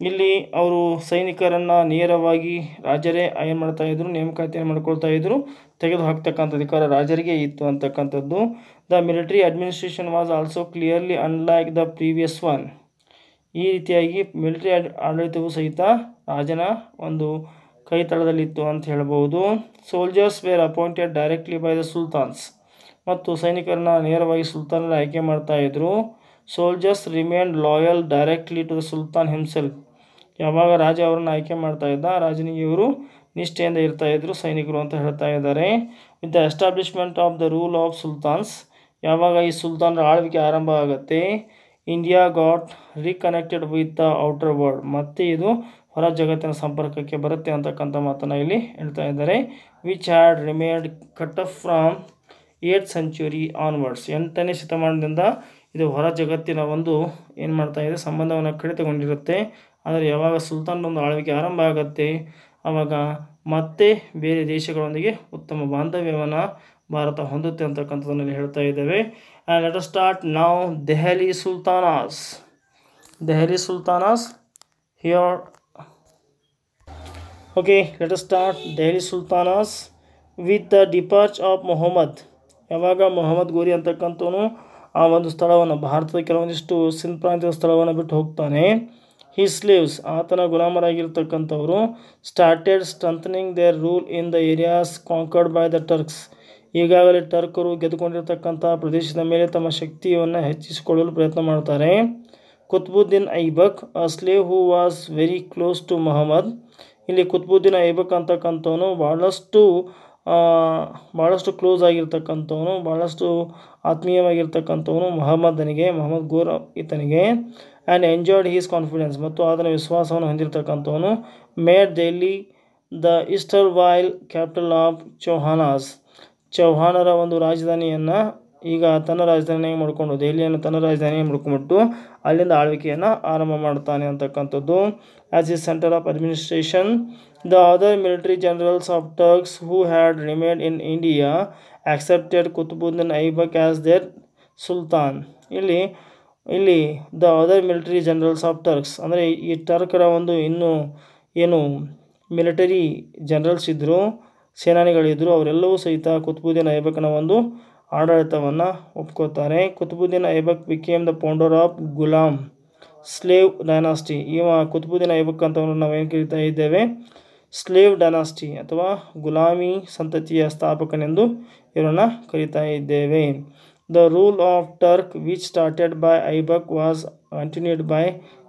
ಇಲ್ಲಿ ಅವರು ಸೈನಿಕರನ್ನು ನೇರವಾಗಿ ರಾಜರೇ ಏನು ಮಾಡ್ತಾಯಿದ್ರು, ನೇಮಕಾತಿಯನ್ನು ಮಾಡ್ಕೊಳ್ತಾ ಇದ್ರು, ತೆಗೆದು ಹಾಕ್ತಕ್ಕಂಥ ಅಧಿಕಾರ ರಾಜರಿಗೆ ಇತ್ತು ಅಂತಕ್ಕಂಥದ್ದು. The military administration was also clearly unlike the previous one. ಈ ರೀತಿಯಾಗಿ ಮಿಲಿಟರಿ ಆಡಳಿತವು ಸಹಿತ ರಾಜನ ಒಂದು ಕೈ ತಳದಲ್ಲಿತ್ತು ಅಂತ ಹೇಳ್ಬೋದು. Soldiers were appointed directly by the sultans. ಮತ್ತು ಸೈನಿಕರನ್ನ ನೇರವಾಗಿ ಸುಲ್ತಾನರ ಆಯ್ಕೆ ಮಾಡ್ತಾಯಿದ್ರು. Soldiers remained loyal directly to the sultan himself. ಯಾವಾಗ ರಾಜ ಅವರನ್ನು ಆಯ್ಕೆ ಮಾಡ್ತಾ ಇದ್ದ, ರಾಜನಿಗೆ ಇವರು ನಿಷ್ಠೆಯಿಂದ ಇರ್ತಾಯಿದ್ರು ಸೈನಿಕರು ಅಂತ ಹೇಳ್ತಾ ಇದ್ದಾರೆ. With the establishment of the rule of sultans, ಯಾವಾಗ ಈ ಸುಲ್ತಾನರ ಆಳ್ವಿಕೆ ಆರಂಭ ಆಗುತ್ತೆ, India got reconnected with the outer world. ಮತ್ತೆ ಇದು ಹೊರ ಜಗತ್ತಿನ ಸಂಪರ್ಕಕ್ಕೆ ಬರುತ್ತೆ ಅಂತಕ್ಕಂಥ ಮಾತನ್ನು ಇಲ್ಲಿ ಹೇಳ್ತಾ ಇದ್ದಾರೆ. Which had remained cut off from 8th century onwards. 8ನೇ ಶತಮಾನದಿಂದ ಇದು ಹೊರ ಜಗತ್ತಿನ ಒಂದು ಏನು ಮಾಡ್ತಾ ಇದೆ, ಸಂಬಂಧವನ್ನು ಕಡಿತಗೊಂಡಿರುತ್ತೆ. ಆದರೆ ಯಾವಾಗ ಸುಲ್ತಾನರೊಂದು ಆಳ್ವಿಕೆ ಆರಂಭ ಆಗುತ್ತೆ, ಆವಾಗ ಮತ್ತೆ ಬೇರೆ ದೇಶಗಳೊಂದಿಗೆ ಉತ್ತಮ ಬಾಂಧವ್ಯವನ್ನು ಭಾರತ ಹೊಂದುತ್ತೆ ಅಂತಕ್ಕಂಥದ್ದನ್ನು ಹೇಳ್ತಾ ಇದ್ದೇವೆ. And let us start now Delhi sultanas. Delhi sultanas here. Okay, let us start Delhi sultanas with the departure of Mohammad. ಯಾವಾಗ ಮೊಹಮ್ಮದ್ ಗೋರಿ ಅಂತಕ್ಕಂಥವನು ಆ ಒಂದು ಸ್ಥಳವನ್ನು, ಭಾರತದ ಕೆಲವೊಂದಿಷ್ಟು ಸಿಂಧ್ ಪ್ರಾಂತ್ಯದ ಸ್ಥಳವನ್ನು ಬಿಟ್ಟು ಹೋಗ್ತಾನೆ. ಹಿ ಸ್ಲೇವ್ಸ್, ಆತನ ಗುಲಾಮರಾಗಿರ್ತಕ್ಕಂಥವರು, started strengthening their rule in the areas conquered by the Turks. ಈಗಾಗಲೇ ಟರ್ಕರು ಗೆದ್ದುಕೊಂಡಿರ್ತಕ್ಕಂಥ ಪ್ರದೇಶದ ಮೇಲೆ ತಮ್ಮ ಶಕ್ತಿಯನ್ನು ಹೆಚ್ಚಿಸಿಕೊಳ್ಳಲು ಪ್ರಯತ್ನ ಮಾಡ್ತಾರೆ. Qutbuddin Aibak, a slave who was very close to Mohammad. ಇಲ್ಲಿ ಕುತ್ಬುದ್ದೀನ್ ಐಬಕ್ ಅಂತಕ್ಕಂಥವನು ಭಾಳಷ್ಟು ಕ್ಲೋಸ್ ಆಗಿರ್ತಕ್ಕಂಥವನು, ಭಾಳಷ್ಟು ಆತ್ಮೀಯವಾಗಿರ್ತಕ್ಕಂಥವನು ಮೊಹಮ್ಮದ್ ಗೋರ್ ಈತನಿಗೆ. ಆ್ಯಂಡ್ ಎಂಜಾಯ್ಡ್ ಹೀಸ್ ಕಾನ್ಫಿಡೆನ್ಸ್, ಮತ್ತು ಅದರ ವಿಶ್ವಾಸವನ್ನು ಹೊಂದಿರತಕ್ಕಂಥವನು. Made Delhi the erstwhile capital of Chauhanas. ಚೌಹಾನರ ಒಂದು ರಾಜಧಾನಿಯನ್ನು ಈಗ ತನ್ನ ರಾಜಧಾನಿಯಾಗಿ ಮಾಡಿಕೊಂಡು, ದೆಹಲಿಯನ್ನು ತನ್ನ ರಾಜಧಾನಿಯಾಗಿ ಮಾಡ್ಕೊಂಡ್ಬಿಟ್ಟು ಅಲ್ಲಿಂದ ಆಳ್ವಿಕೆಯನ್ನು ಆರಂಭ ಮಾಡ್ತಾನೆ ಅಂತಕ್ಕಂಥದ್ದು. As his center of administration, the other military generals of Turks who had remained in India accepted Qutubuddin Aibak as their sultan. ಇಲ್ಲಿ the other military generals of Turks ಅಂದರೆ ಈ ಟರ್ಕರ ಒಂದು ಇನ್ನೂ ಏನು ಮಿಲಿಟರಿ ಜನರಲ್ಸ್ ಇದ್ದರು, ಸೇನಾನಿಗಳಿದ್ದರು, ಅವರೆಲ್ಲವೂ ಸಹಿತ ಕುತುಬುದ್ದೀನ್ ಐಬಕ್ನ ಒಂದು ಆಡಳಿತವನ್ನು ಒಪ್ಕೋತಾರೆ. Qutubuddin Aibak became the founder of Ghulam slave dynasty. Qutubuddin Aibak ಅಂತವನ್ನು ನಾವೇನು ಕರೀತಾ ಇದ್ದೇವೆ, ಸ್ಲೇವ್ ಡೈನಾಸ್ಟಿ ಅಥವಾ ಗುಲಾಮಿ ಸಂತತಿಯ ಸ್ಥಾಪಕನೆಂದು ಇವರನ್ನು ಕರೀತಾ ಇದ್ದೇವೆ. The rule of Turk which started by Aibak was continued by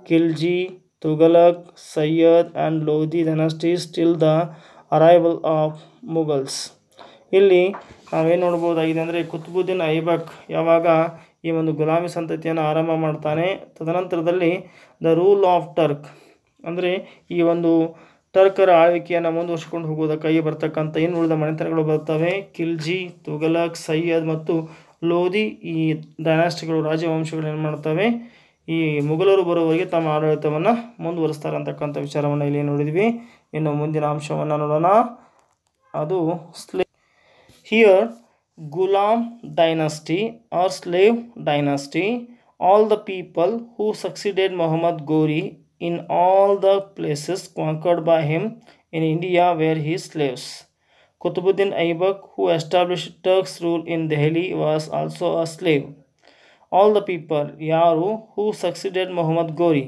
Khilji, Tughlaq, Sayyid and Lodi dynasties till the arrival of Mughals. ಇಲ್ಲಿ ನಾವೇನು ನೋಡ್ಬೋದಾಗಿದೆ ಅಂದರೆ, ಕುತುಬುದ್ದೀನ್ ಐಬಕ್ ಯಾವಾಗ ಈ ಒಂದು ಗುಲಾಮಿ ಸಂತತಿಯನ್ನು ಆರಂಭ ಮಾಡ್ತಾನೆ, ತದನಂತರದಲ್ಲಿ ದ ರೂಲ್ ಆಫ್ ಟರ್ಕ್ ಅಂದರೆ ಈ ಒಂದು ಟರ್ಕರ ಆಳ್ವಿಕೆಯನ್ನು ಮುಂದುವರ್ಸ್ಕೊಂಡು ಹೋಗುವುದಕ್ಕಾಗಿ ಬರ್ತಕ್ಕಂಥ ಇನ್ನು ಉಳಿದ ಮನೆತನಗಳು ಬರ್ತವೆ. ಖಿಲ್ಜಿ, ತುಘಲಕ್, ಸಯ್ಯದ್ ಮತ್ತು ಲೋಧಿ ಈ ಡೈನಾಸ್ಟಿಗಳು, ರಾಜವಂಶಗಳು ಏನು ಮಾಡ್ತವೆ, ಈ ಮುಘಲರು ಬರುವವರೆಗೆ ತಮ್ಮ ಆಡಳಿತವನ್ನು ಮುಂದುವರಿಸ್ತಾರೆ ಅಂತಕ್ಕಂಥ ವಿಚಾರವನ್ನು ಇಲ್ಲಿ ನೋಡಿದ್ವಿ. ಇನ್ನು ಮುಂದಿನ ಅಂಶವನ್ನು ನೋಡೋಣ, ಅದು here Ghulam dynasty or slave dynasty. All the people who succeeded Mohammad Ghori in all the places conquered by him in India were his slaves. Qutbuddin Aibak, who established Turks' rule in Delhi, was also a slave. All the people ಯಾರು ಹೂ ಸಕ್ಸಿಡೆಡ್ ಮೊಹಮ್ಮದ್ ಗೋರಿ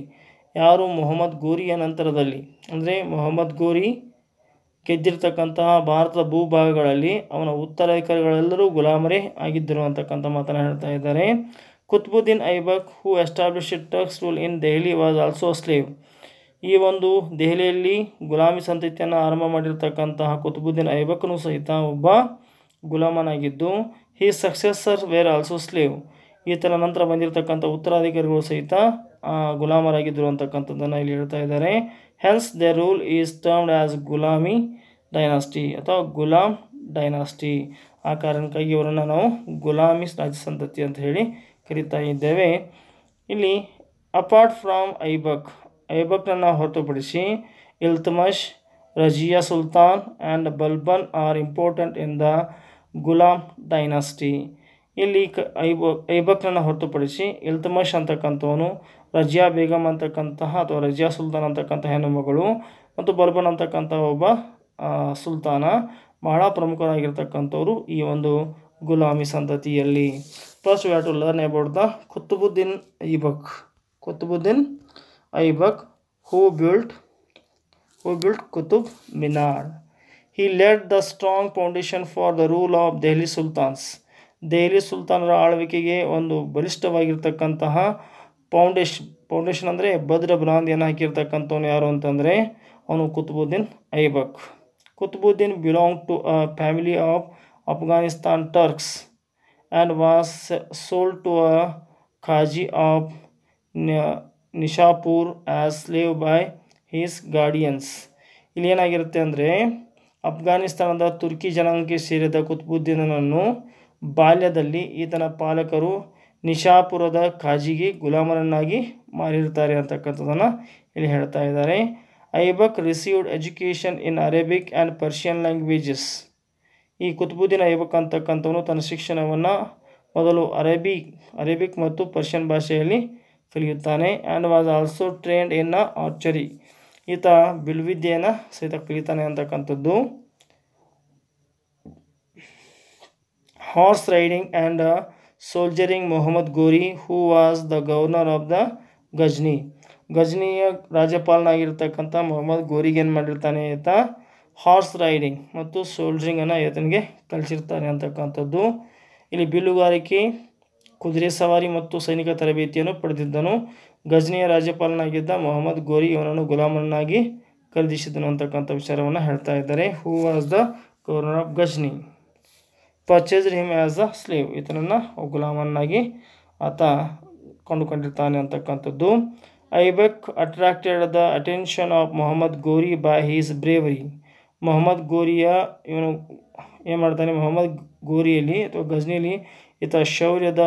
ಯಾರು ಮೊಹಮ್ಮದ್ ಗೋರಿಯ ನಂತರದಲ್ಲಿ ಅಂದರೆ ಮೊಹಮ್ಮದ್ ಗೋರಿ ಗೆದ್ದಿರ್ತಕ್ಕಂತಹ ಭಾರತದ ಭೂಭಾಗಗಳಲ್ಲಿ ಅವನ ಉತ್ತರಾಧಿಕಾರಿಗಳೆಲ್ಲರೂ ಗುಲಾಮರೇ ಆಗಿದ್ದರು ಅಂತಕ್ಕಂಥ ಮಾತನ್ನು ಹೇಳ್ತಾ ಇದ್ದಾರೆ. Qutbuddin Aibak who established Turks rule in Delhi was also slave. ಈ ಒಂದು ದೆಹಲಿಯಲ್ಲಿ ಗುಲಾಮಿ ಸಂತತಿಯನ್ನು ಆರಂಭ ಮಾಡಿರ್ತಕ್ಕಂತಹ ಕುತುಬುದ್ದೀನ್ ಐಬಕ್ನು ಸಹಿತ ಒಬ್ಬ ಗುಲಾಮನಾಗಿದ್ದು, ಹಿ ಸಕ್ಸೆಸರ್ಸ್ ವೇರ್ ಆಲ್ಸೋ ಸ್ಲೇವ್. ಈತನ ನಂತರ ಬಂದಿರತಕ್ಕಂಥ ಉತ್ತರಾಧಿಕಾರಿಗಳು ಸಹಿತ ಗುಲಾಮರಾಗಿದ್ದರು ಅಂತಕ್ಕಂಥದ್ದನ್ನು ಇಲ್ಲಿ ಹೇಳ್ತಾ ಇದ್ದಾರೆ. Hence the rule is termed as Ghulami dynasty ಅಥವಾ ಗುಲಾಮ್ ಡೈನಾಸ್ಟಿ. ಆ ಕಾರಣಕ್ಕಾಗಿ ಇವರನ್ನು ನಾವು ಗುಲಾಮಿ ರಾಜ ಸಂತತಿ ಅಂತ ಹೇಳಿ ಕರೀತಾ ಇದ್ದೇವೆ. ಇಲ್ಲಿ ಅಪಾರ್ಟ್ ಫ್ರಾಮ್ ಐಬಕ್ನನ್ನು ಹೊರತುಪಡಿಸಿ Iltutmish, Razia Sultan and Balban are important in the Ghulam dynasty. ಇಲ್ಲಿ ಐಬಕ್ನನ್ನು ಹೊರತುಪಡಿಸಿ ಇಲ್ತುಮಿಶ್ ಅಂತಕ್ಕಂಥವನು, ರಜಿಯಾ ಬೇಗಮ್ ಅಂತಕ್ಕಂತಹ ಅಥವಾ ರಜಿಯಾ ಸುಲ್ತಾನ್ ಅಂತಕ್ಕಂಥ ಹೆಣ್ಣು ಮಗಳು ಮತ್ತು ಬಲ್ಬನ್ ಅಂತಕ್ಕಂಥ ಒಬ್ಬ ಸುಲ್ತಾನ ಬಹಳ ಪ್ರಮುಖರಾಗಿರ್ತಕ್ಕಂಥವ್ರು ಈ ಒಂದು ಗುಲಾಮಿ ಸಂತತಿಯಲ್ಲಿ. First we have to learn about the Qutubuddin Aibak who built Qutub Minar. He laid the strong foundation for the rule of Delhi Sultans. ದೆಹಲಿ ಸುಲ್ತಾನರ ಆಳ್ವಿಕೆಗೆ ಒಂದು ಬಲಿಷ್ಠವಾಗಿರ್ತಕ್ಕಂತಹ ಫೌಂಡೇಶನ್ ಅಂದರೆ ಭದ್ರ ಬುನಾದಿಯನ್ನು ಹಾಕಿರ್ತಕ್ಕಂಥವನು ಯಾರು ಅಂತಂದರೆ ಅವನು Qutubuddin Aibak. Qutubuddin belong to a family of Afghanistan Turks and was sold to a Qazi of Nishapur as slave by his guardians. ಇಲ್ಲಿ ಏನಾಗಿರುತ್ತೆ ಅಂದರೆ ಅಫ್ಘಾನಿಸ್ತಾನದ ತುರ್ಕಿ ಜನಾಂಗಕ್ಕೆ ಸೇರಿದ ಕುತುಬುದ್ದೀನನನ್ನು ಬಾಲ್ಯದಲ್ಲಿ ಈತನ ಪಾಲಕರು ನಿಶಾಪುರದ ಖಾಜಿಗೆ ಗುಲಾಮರನ್ನಾಗಿ ಮಾರಿರ್ತಾರೆ ಅಂತಕ್ಕಂಥದ್ದನ್ನು ಇಲ್ಲಿ ಹೇಳ್ತಾ ಇದ್ದಾರೆ. Aibak received education in Arabic and Persian languages. ಈ ಕುತುಬುದ್ದೀನ್ ಐಬಕ್ ಅಂತಕ್ಕಂಥವನು ತನ್ನ ಶಿಕ್ಷಣವನ್ನು ಮೊದಲು ಅರೇಬಿಕ್ ಮತ್ತು ಪರ್ಷಿಯನ್ ಭಾಷೆಯಲ್ಲಿ ಕಲಿಯುತ್ತಾನೆ. And was also trained in archery. ಈತ ಬಿಲ್ವಿದ್ಯೆಯನ್ನು ಸಹಿತ ಕಲಿತಾನೆ ಅಂತಕ್ಕಂಥದ್ದು. Horse riding and soldiering Mohammad Ghori who was the governor of the ಗಜ್ನಿಯ ರಾಜ್ಯಪಾಲನಾಗಿರ್ತಕ್ಕಂಥ ಮೊಹಮ್ಮದ್ ಗೋರಿಗೆ ಏನು ಮಾಡಿರ್ತಾನೆ ಈತ ಹಾರ್ಸ್ ರೈಡಿಂಗ್ ಮತ್ತು ಸೋಲ್ಜರಿಂಗನ್ನು ಈತನಿಗೆ ಕಲಿಸಿರ್ತಾನೆ ಅಂತಕ್ಕಂಥದ್ದು. ಇಲ್ಲಿ ಬಿಲ್ಲುಗಾರಿಕೆ, ಕುದುರೆ ಸವಾರಿ ಮತ್ತು ಸೈನಿಕ ತರಬೇತಿಯನ್ನು ಪಡೆದಿದ್ದನು. ಗಜ್ನಿಯ ರಾಜ್ಯಪಾಲನಾಗಿದ್ದ ಮೊಹಮ್ಮದ್ ಗೋರಿ ಇವನನ್ನು ಗುಲಾಮನನ್ನಾಗಿ ಖರೀದಿಸಿದನು ಅಂತಕ್ಕಂಥ ವಿಚಾರವನ್ನು ಹೇಳ್ತಾ ಇದ್ದಾರೆ. Who was the governor of Ghazni purchased him as a slave. ಈತನನ್ನು ಗುಲಾಮನ್ನಾಗಿ ಆತ ಕೊಂಡುಕೊಂಡಿರ್ತಾನೆ ಅಂತಕ್ಕಂಥದ್ದು. Aibak attracted the attention of Mohammad Ghori by his bravery. Mohammad ಗೋರಿಯ ಇವನು ಏನು ಮಾಡ್ತಾನೆ, ಮೊಹಮ್ಮದ್ ಗೋರಿಯಲ್ಲಿ ಅಥವಾ ಗಜ್ನಿಯಲ್ಲಿ ಈತ ಶೌರ್ಯದ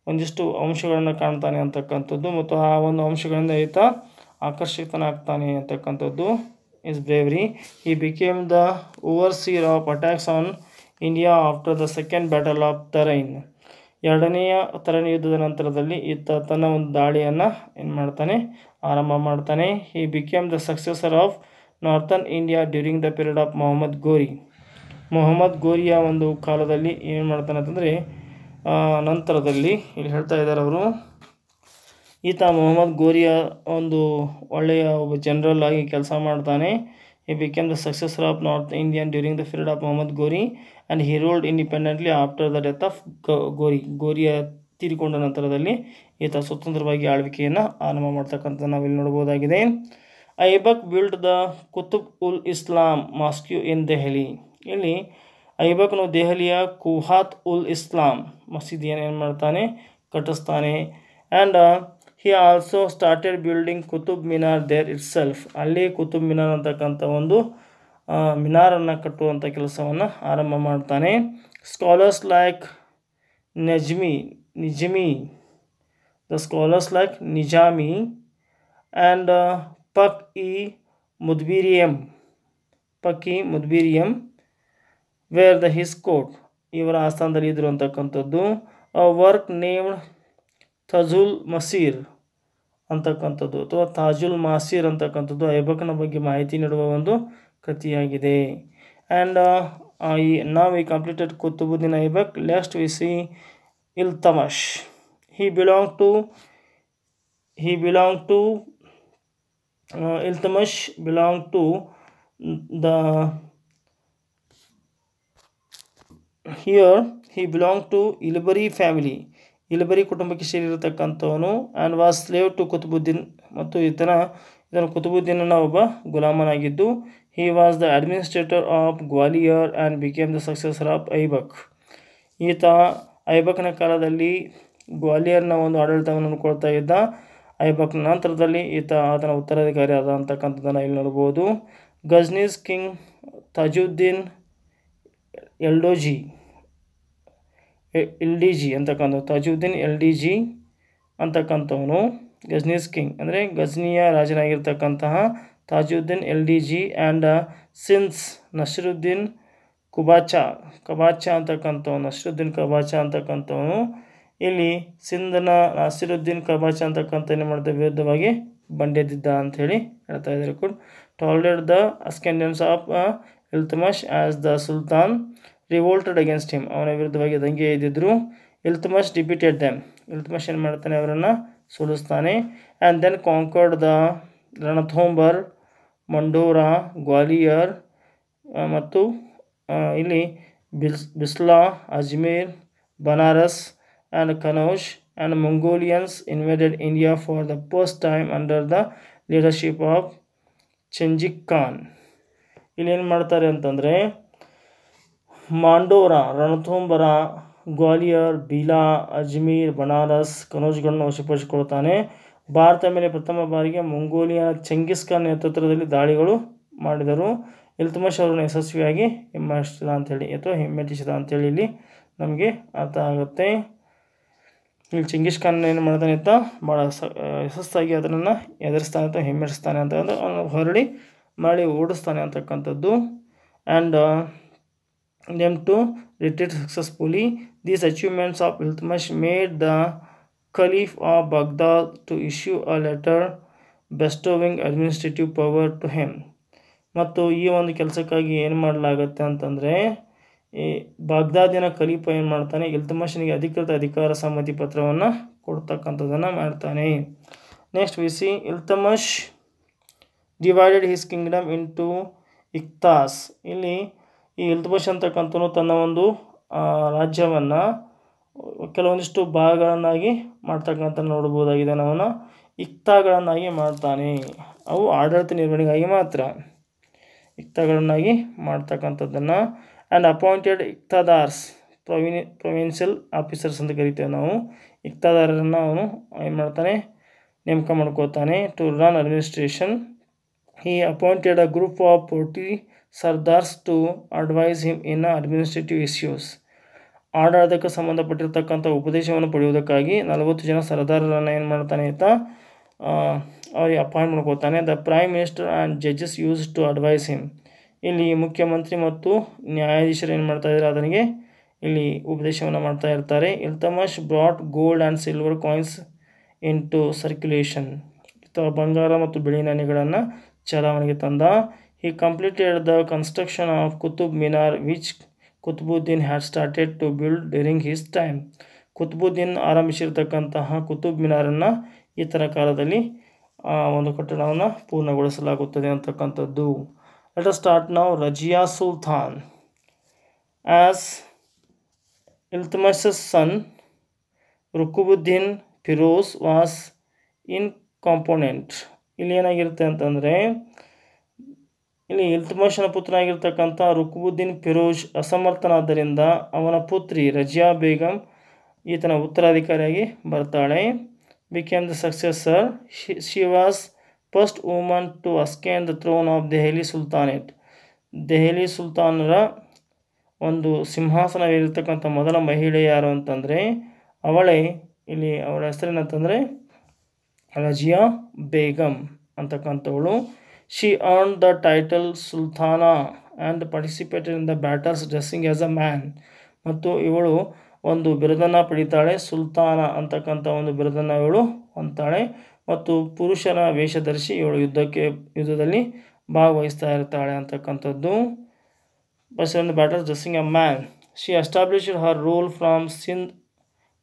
ಒಂದಿಷ್ಟು ಅಂಶಗಳನ್ನು ಕಾಣ್ತಾನೆ ಅಂತಕ್ಕಂಥದ್ದು ಮತ್ತು ಆ ಒಂದು ಅಂಶಗಳಿಂದ ಈತ ಆಕರ್ಷಿತನಾಗ್ತಾನೆ ಅಂತಕ್ಕಂಥದ್ದು. His bravery. He became the overseer of attacks on India after the second battle of Tarain. ಎರಡನೆಯ ತರೈನ್ ಯುದ್ಧದ ನಂತರದಲ್ಲಿ ಈತ ತನ್ನ ಒಂದು ದಾಳಿಯನ್ನು ಏನು ಮಾಡ್ತಾನೆ, ಆರಂಭ ಮಾಡ್ತಾನೆ. He became the successor of northern India during the period of Mohammad Ghori. Mohammad ಗೋರಿಯ ಒಂದು ಕಾಲದಲ್ಲಿ ಏನು ಮಾಡ್ತಾನೆ ಅಂತಂದರೆ ನಂತರದಲ್ಲಿ ಇಲ್ಲಿ ಹೇಳ್ತಾ ಇದ್ದಾರೆ ಅವರು, ಈತ ಮೊಹಮ್ಮದ್ ಗೋರಿಯ ಒಂದು ಒಳ್ಳೆಯ ಒಬ್ಬ ಜನರಲ್ ಆಗಿ ಕೆಲಸ ಮಾಡ್ತಾನೆ. He became the successor of north Indian during the period of Mohammad Ghori and he ruled independently after the death of ಗೋರಿಯ ತೀರಿಕೊಂಡ ನಂತರದಲ್ಲಿ ಈತ ಸ್ವತಂತ್ರವಾಗಿ ಆಳ್ವಿಕೆಯನ್ನು ಆರಂಭ ಮಾಡ್ತಕ್ಕಂಥ ನಾವಿಲ್ಲಿ ನೋಡ್ಬೋದಾಗಿದೆ. Aibak build the Qutub ul Islam mosque in Delhi. ಇಲ್ಲಿ ಐಬಕ್ನು ದೆಹಲಿಯ ಕುಹಾತ್ ಉಲ್ ಇಸ್ಲಾಂ ಮಸೀದಿಯನ್ನು ಏನು ಮಾಡ್ತಾನೆ, ಕಟ್ಟಿಸ್ತಾನೆ. And he also started building Qutub Minar there itself. ಅಲ್ಲಿ ಕುತುಬ್ ಮಿನಾರ್ ಅಂತಕ್ಕಂಥ ಒಂದು ಮಿನಾರನ್ನು ಕಟ್ಟುವಂಥ ಕೆಲಸವನ್ನು ಆರಂಭ ಮಾಡ್ತಾನೆ. ಸ್ಕಾಲರ್ಸ್ ಲೈಕ್ ನಿಜಾಮಿ ಆ್ಯಂಡ್ ಪಕ್-ಇ ಮುದ್ಬಿರಿಯಂ ವೇರ್ ದ ಹಿಸ್ ಕೋಟ್. ಇವರ ಆಸ್ಥಾನದಲ್ಲಿ ಇದ್ರು ಅಂತಕ್ಕಂಥದ್ದು. ವರ್ಕ್ ನೇಮ್ಡ್ ತಜುಲ್ ಮಸೀರ್ ಅಂತಕ್ಕಂಥದ್ದು ಅಥವಾ ತಾಜುಲ್ ಮಾಸೀರ್ ಅಂತಕ್ಕಂಥದ್ದು ಐಬಕ್ನ ಬಗ್ಗೆ ಮಾಹಿತಿ ನೀಡುವ ಒಂದು ಕೃತಿಯಾಗಿದೆ. ಆ್ಯಂಡ್ ನಾವು ಈ completed Qutubuddin Aibak. Next we see Iltamash. he belonged to he belonged to Iltutmish belonged to the here he belonged to Ilbari family. Ilbari ಕುಟುಂಬಕ್ಕೆ ಸೇರಿರತಕ್ಕಂಥವನು and was slave to Qutubuddin, ಮತ್ತು ಇದನ್ನು ಕುತುಬುದ್ದೀನನ ಒಬ್ಬ ಗುಲಾಮನಾಗಿದ್ದು. He was the administrator of Gwalior and became the successor of Aibak. ಈತ ಐಬಕ್ನ ಕಾಲದಲ್ಲಿ ಗ್ವಾಲಿಯರ್ನ ಒಂದು ಆಡಳಿತವನ್ನು ಕೊಡ್ತಾ ಇದ್ದ. ಐಬಕ್ನ ನಂತರದಲ್ಲಿ ಈತ ಆತನ ಉತ್ತರಾಧಿಕಾರಿ ಆದ ಅಂತಕ್ಕಂಥದ್ದನ್ನು ಇಲ್ಲಿ ನೋಡ್ಬೋದು. ಗಜ್ನೀಸ್ ಕಿಂಗ್ ತಾಜುದ್ದೀನ್ ಎಲ್ಡಿಜಿ ಅಂತಕ್ಕಂಥ ತಾಜುದ್ದೀನ್ ಎಲ್ಡಿಜಿ ಅಂತಕ್ಕಂಥವನು ಗಜ್ನೀಸ್ ಕಿಂಗ್ ಅಂದರೆ ಗಜ್ನಿಯ ರಾಜನಾಗಿರ್ತಕ್ಕಂತಹ ತಾಜುದ್ದೀನ್ ಎಲ್ಡಿಜಿ ಆ್ಯಂಡ್ ಸಿನ್ಸ್ ನಸಿರುದ್ದೀನ್ ಕಬಾಚಾ ಅಂತಕ್ಕಂಥವನು ಇಲ್ಲಿ ಸಿಂಧನ ನಸಿರುದ್ದೀನ್ ಕಬಾಚಾ ಅಂತಕ್ಕಂಥ ಏನು ಮಾಡಿದ ವಿರುದ್ಧವಾಗಿ ಬಂಡೆದಿದ್ದ ಅಂಥೇಳಿ ಹೇಳ್ತಾ ಇದ್ದಾರೆ. Tolerate the ascendance of Iltutmish as the sultan revolted against him. ಅವನ ವಿರುದ್ಧವಾಗಿ ದಂಗೆ ಎದ್ದಿದ್ರು. Iltutmish defeated them. ಇಲ್ತುಮಿಶ್ ಏನು ಮಾಡ್ತಾನೆ, ಅವರನ್ನು ಸೋಲಿಸ್ತಾನೆ. And then conquered the Ranthambore, Mandora, Gwalior ಮತ್ತು ಇಲ್ಲಿ Bisla, Ajmer, Banaras and Kanauj and Mongolians invaded India for the first time under the leadership of Genghis Khan. ಇಲ್ಲಿ ಏನು ಮಾಡ್ತಾರೆ ಅಂತಂದರೆ ಮಾಂಡೋರಾ, ರಣಥಂಬೋರ, ಗ್ವಾಲಿಯರ್, ಬಿಲಾ, ಅಜ್ಮೀರ್, ಬನಾರಸ್, ಕನೌಜ್ಗಳನ್ನು ವಶಪಡಿಸಿಕೊಳ್ತಾನೆ. ಭಾರತ ಮೇಲೆ ಪ್ರಥಮ ಬಾರಿಗೆ ಮಂಗೋಲಿಯ ಚೆಂಗಿಸ್ ಖಾನ್ ನೇತೃತ್ವದಲ್ಲಿ ದಾಳಿಗಳು ಮಾಡಿದರು. ಇಲ್ತುಮಿಶ್ ಅವರನ್ನು ಯಶಸ್ವಿಯಾಗಿ ಹಿಮ್ಮೆಟ್ಟಿಸಿದ ಅಂಥೇಳಿ ಇಲ್ಲಿ ನಮಗೆ ಅರ್ಥ ಆಗುತ್ತೆ. ಇಲ್ಲಿ ಚೆಂಗಿಸ್ ಖಾನ್ ಏನು ಮಾಡ್ತಾನೆ ಅಂತ ಭಾಳ ಯಶಸ್ಸಾಗಿ ಅದನ್ನು ಎದುರಿಸ್ತಾನೆ ಅಥವಾ ಹಿಮ್ಮೆಟ್ಟಿಸ್ತಾನೆ ಅಂತ ಹೊರಡಿ ಮಾಡಿ ಓಡಿಸ್ತಾನೆ ಅಂತಕ್ಕಂಥದ್ದು. And them to retreat successfully. These achievements of Iltutmish made the Caliph of Baghdad to issue a letter bestowing administrative power to him. ಮತ್ತು ಈ ಒಂದು ಕೆಲಸಕ್ಕಾಗಿ ಏನು ಮಾಡಲಾಗುತ್ತೆ ಅಂತಂದರೆ ಈ ಬಾಗ್ದಾದಿನ ಖಲೀಫ ಏನು ಮಾಡ್ತಾನೆ, ಇಲ್ತುಮಿಶ್ನಿಗೆ ಅಧಿಕೃತ ಅಧಿಕಾರ ಸಮ್ಮತಿ ಪತ್ರವನ್ನು ಕೊಡ್ತಕ್ಕಂಥದ್ದನ್ನು ಮಾಡ್ತಾನೆ. Next we see Iltutmish divided his kingdom into iqtas. ಇಲ್ಲಿ ಈ ಇಲ್ತುಮಿಶ್ ಅಂತಕ್ಕಂಥನು ತನ್ನ ಒಂದು ರಾಜ್ಯವನ್ನು ಕೆಲವೊಂದಿಷ್ಟು ಭಾಗಗಳನ್ನಾಗಿ ಮಾಡ್ತಕ್ಕಂಥ ನೋಡ್ಬೋದಾಗಿದೆ. ಅವನ ಇಕ್ತಾಗಳನ್ನಾಗಿ ಮಾಡ್ತಾನೆ. ಅವು ಆಡಳಿತ ನಿರ್ವಹಣೆಗಾಗಿ ಮಾತ್ರ ಇಕ್ತಾಗಳನ್ನಾಗಿ ಮಾಡ್ತಕ್ಕಂಥದ್ದನ್ನು. And appointed iqtadars, provincial officers ಅಂತ ಕರಿತೇವೆ ನಾವು. ಇಕ್ತಾದಾರರನ್ನು ಅವನು ಏನು ಮಾಡ್ತಾನೆ, ನೇಮಕ ಮಾಡ್ಕೋತಾನೆ. To run administration he appointed a group of 40 sardars to advise him in administrative issues. ಆಡಳಿತಕ್ಕೆ ಸಂಬಂಧಪಟ್ಟಿರ್ತಕ್ಕಂಥ ಉಪದೇಶವನ್ನು ಪಡೆಯುವುದಕ್ಕಾಗಿ 40 ಜನ ಸರ್ದಾರರನ್ನು ಏನು ಮಾಡ್ತಾನೆ ಅಂತ ಅವರಿಗೆ ಅಪಾಯಿಂಟ್ ಮಾಡ್ಕೋತಾನೆ. The prime minister and judges use to advise him. ಇಲ್ಲಿ ಮುಖ್ಯಮಂತ್ರಿ ಮತ್ತು ನ್ಯಾಯಾಧೀಶರು ಏನು ಮಾಡ್ತಾ ಇದ್ದಾರೆ, ಅದನಿಗೆ ಇಲ್ಲಿ ಉಪದೇಶವನ್ನು ಮಾಡ್ತಾ ಇರ್ತಾರೆ. Iltutmish brought gold and silver coins in to circulation. ಬಂಗಾರ ಮತ್ತು ಬೆಳ್ಳಿ ನಾಣ್ಯಗಳನ್ನು ಚಲಾವಣೆಗೆ ತಂದ. He completed the construction of Qutub Minar, which Qutbuddin had started to build during his time. Qutubuddin ಆರಂಭಿಸಿರ್ತಕ್ಕಂತಹ Qutub ಮಿನಾರನ್ನು ಈತನ ಕಾಲದಲ್ಲಿ ಒಂದು ಕಟ್ಟಡವನ್ನು ಪೂರ್ಣಗೊಳಿಸಲಾಗುತ್ತದೆ ಅಂತಕ್ಕಂಥದ್ದು. Let us start now. Razia Sultan. As Iltutmish's son Ruknuddin Firoz was incompetent. ಇಲ್ಲಿ ಏನಾಗಿರುತ್ತೆ ಅಂತಂದರೆ, ಇಲ್ಲಿ ಇಲ್ತುಮಿಶ್ನ ಪುತ್ರನಾಗಿರ್ತಕ್ಕಂಥ ರುಕುಬುದ್ದೀನ್ ಫಿರೋಜ್ ಅಸಮರ್ಥನಾದ್ದರಿಂದ ಅವನ ಪುತ್ರಿ ರಜಿಯಾ ಬೇಗಂ ಈತನ ಉತ್ತರಾಧಿಕಾರಿಯಾಗಿ ಬರ್ತಾಳೆ. Became the successor. She was first woman to ಅಸ್ಕೇನ್ the throne of Delhi sultanate. Delhi ಸುಲ್ತಾನರ ಒಂದು ಸಿಂಹಾಸನವಿರತಕ್ಕಂಥ ಮೊದಲ ಮಹಿಳೆ ಯಾರು ಅಂತಂದರೆ ಅವಳೇ. ಇಲ್ಲಿ ಅವಳ ಹೆಸರೇನಂತಂದರೆ Razia Begum ಅಂತಕ್ಕಂಥವಳು. She earned the title Sultana and participated in the battles dressing as a man. ಮತ್ತು ಇವಳು ಒಂದು ಬಿರುದನ್ನು ಪಡಿತಾಳೆ. ಸುಲ್ತಾನ ಅಂತಕ್ಕಂಥ ಒಂದು ಬಿರುದನ್ನು ಇವಳು ಹೊಂದ್ತಾಳೆ ಮತ್ತು ಪುರುಷನ ವೇಷ ಧರಿಸಿ ಇವಳು ಯುದ್ಧದಲ್ಲಿ ಭಾಗವಹಿಸ್ತಾ ಇರ್ತಾಳೆ ಅಂತಕ್ಕಂಥದ್ದು. Participated in the battles dressing a man. She established her rule from Sindh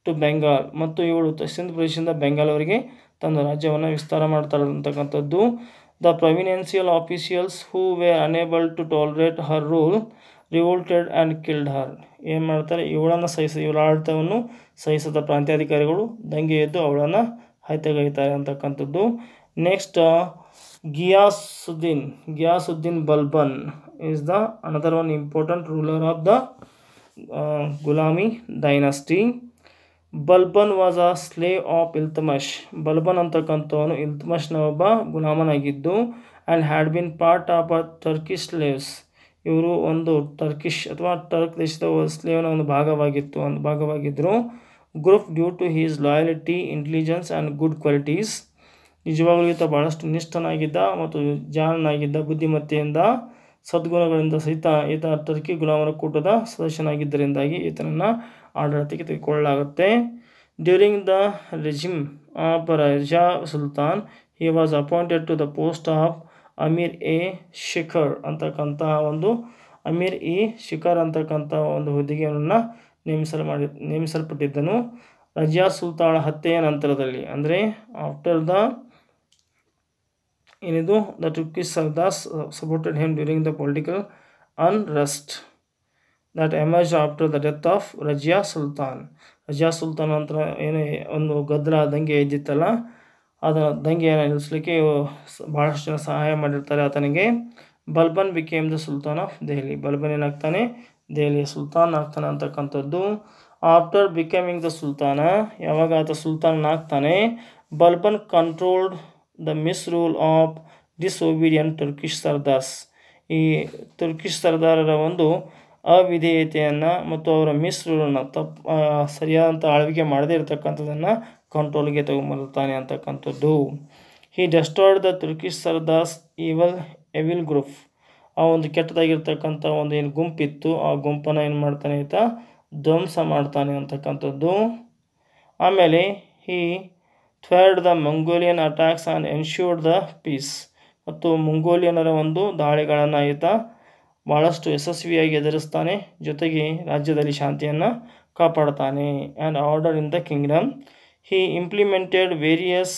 to Bengal, ಮತ್ತು ಇವಳು ಸಿಂಧ್ ಪ್ರದೇಶದಿಂದ ಬೆಂಗಾಲ್ವರೆಗೆ ತನ್ನ ರಾಜ್ಯವನ್ನು ವಿಸ್ತಾರ ಮಾಡ್ತಾಳೆ ಅಂತಕ್ಕಂಥದ್ದು. The provincial officials who were unable to tolerate her rule revolted and killed her. ಏನು ಮಾಡ್ತಾರೆ, ಇವಳ ಆಡಳಿತವನ್ನು ಸಹಿಸದ ಪ್ರಾಂತ್ಯಾಧಿಕಾರಿಗಳು ದಂಗೆ ಎದ್ದು ಅವಳನ್ನು ಹತ್ಯೆಗೈತಾರೆ ಅಂತಕ್ಕಂಥದ್ದು. Next Ghiyasuddin Balban is the another one important ruler of the Gulami dynasty. Balban was a slave of Iltutmish. Balban ಅಂತಕ್ಕಂಥವನು ಇಲ್ತಮಶ್ನ ಒಬ್ಬ ಗುಲಾಮನಾಗಿದ್ದು, and had been part of a Turkish slaves. ಇವರು ಒಂದು ಟರ್ಕಿಶ್ ಅಥವಾ ಟರ್ಕ್ ದೇಶದ ಸ್ಲೇವ್ನ ಒಂದು ಭಾಗವಾಗಿದ್ದರು. Group due to his loyalty, intelligence and good qualities. ನಿಜವಾಗಲೂ ಈತ ಭಾಳಷ್ಟು ನಿಷ್ಠನಾಗಿದ್ದ ಮತ್ತು ಜಾಣನಾಗಿದ್ದ, ಬುದ್ಧಿಮತ್ತೆಯಿಂದ ಸದ್ಗುಣಗಳಿಂದ ಸಹಿತ ಈತ ಟರ್ಕಿ ಗುಲಾಮರ ಕೂಟದ ಸದಸ್ಯನಾಗಿದ್ದರಿಂದಾಗಿ ಈತನನ್ನು ಆಡಳಿತಕ್ಕೆ ತೆಗೆದುಕೊಳ್ಳಲಾಗುತ್ತೆ. During the regime of Razia Sultan he was appointed to the post of Amir e Shikar ಅಂತಕ್ಕಂಥ ಒಂದು ಹುದ್ದೆಯನ್ನು ನೇಮಿಸಲ್ಪಟ್ಟಿದ್ದನು. ರಜಿಯಾ ಸುಲ್ತಾಳ ಹತ್ಯೆಯ ನಂತರದಲ್ಲಿ, ಅಂದರೆ after the Turkish Sardars supported him during the political unrest that emerged after the death of Razia Sultan ನಂತರ ಒಂದು ಗದ್ದಲ ದಂಗೆ ಎದ್ದಿತ್ತಲ್ಲ, ಅದರ ದಂಗೆಯನ್ನು ನಿಲ್ಲಿಸಲಿಕ್ಕೆ ಭಾಳಷ್ಟು ಜನ ಸಹಾಯ ಮಾಡಿರ್ತಾರೆ ಆತನಿಗೆ. Balban became the sultan of Delhi. Balban ಏನಾಗ್ತಾನೆ, ದೆಹಲಿಯ ಸುಲ್ತಾನ್ ಆಗ್ತಾನೆ ಅಂತಕ್ಕಂಥದ್ದು. ಆಫ್ಟರ್ ಬಿಕಮಿಂಗ್ ದ ಸುಲ್ತಾನ, ಯಾವಾಗ ಆತ ಸುಲ್ತಾನನಾಗ್ತಾನೆ, Balban controlled the misrule of disobedient Turkish sardars. ಈ ತುರ್ಕಿಶ್ ಸರ್ದಾರರ ಒಂದು ಅವಿಧೇಯತೆಯನ್ನು ಮತ್ತು ಅವರ ಮಿಸ್ರೂಲನ್ನು ಸರಿಯಾದಂಥ ಆಳ್ವಿಕೆ ಮಾಡದೇ ಇರತಕ್ಕಂಥದ್ದನ್ನು ಕಂಟ್ರೋಲ್ಗೆ ತಗೊಂಬರ್ತಾನೆ ಅಂತಕ್ಕಂಥದ್ದು. ಹಿ ಡೆಸ್ಟ್ರಾಯ್ಡ್ ದ ತುರ್ಕಿಶ್ ಸರ್ದಾರ್ಸ್ ಎವಿಲ್ ಗ್ರೂಪ್. ಆ ಒಂದು ಕೆಟ್ಟದಾಗಿರ್ತಕ್ಕಂಥ ಒಂದು ಏನು ಗುಂಪಿತ್ತು, ಆ ಗುಂಪನ್ನು ಏನು ಮಾಡ್ತಾನೆ ಈತ ಧ್ವಂಸ ಮಾಡ್ತಾನೆ ಅಂತಕ್ಕಂಥದ್ದು. ಆಮೇಲೆ he thwarted the Mongolian attacks and ensured the peace. ಮತ್ತು ಮಂಗೋಲಿಯನರ ಒಂದು ದಾಳಿಗಳನ್ನು ಈತ ಭಾಳಷ್ಟು ಯಶಸ್ವಿಯಾಗಿ ಎದುರಿಸ್ತಾನೆ, ಜೊತೆಗೆ ರಾಜ್ಯದಲ್ಲಿ ಶಾಂತಿಯನ್ನು ಕಾಪಾಡ್ತಾನೆ. And order in the kingdom. He implemented various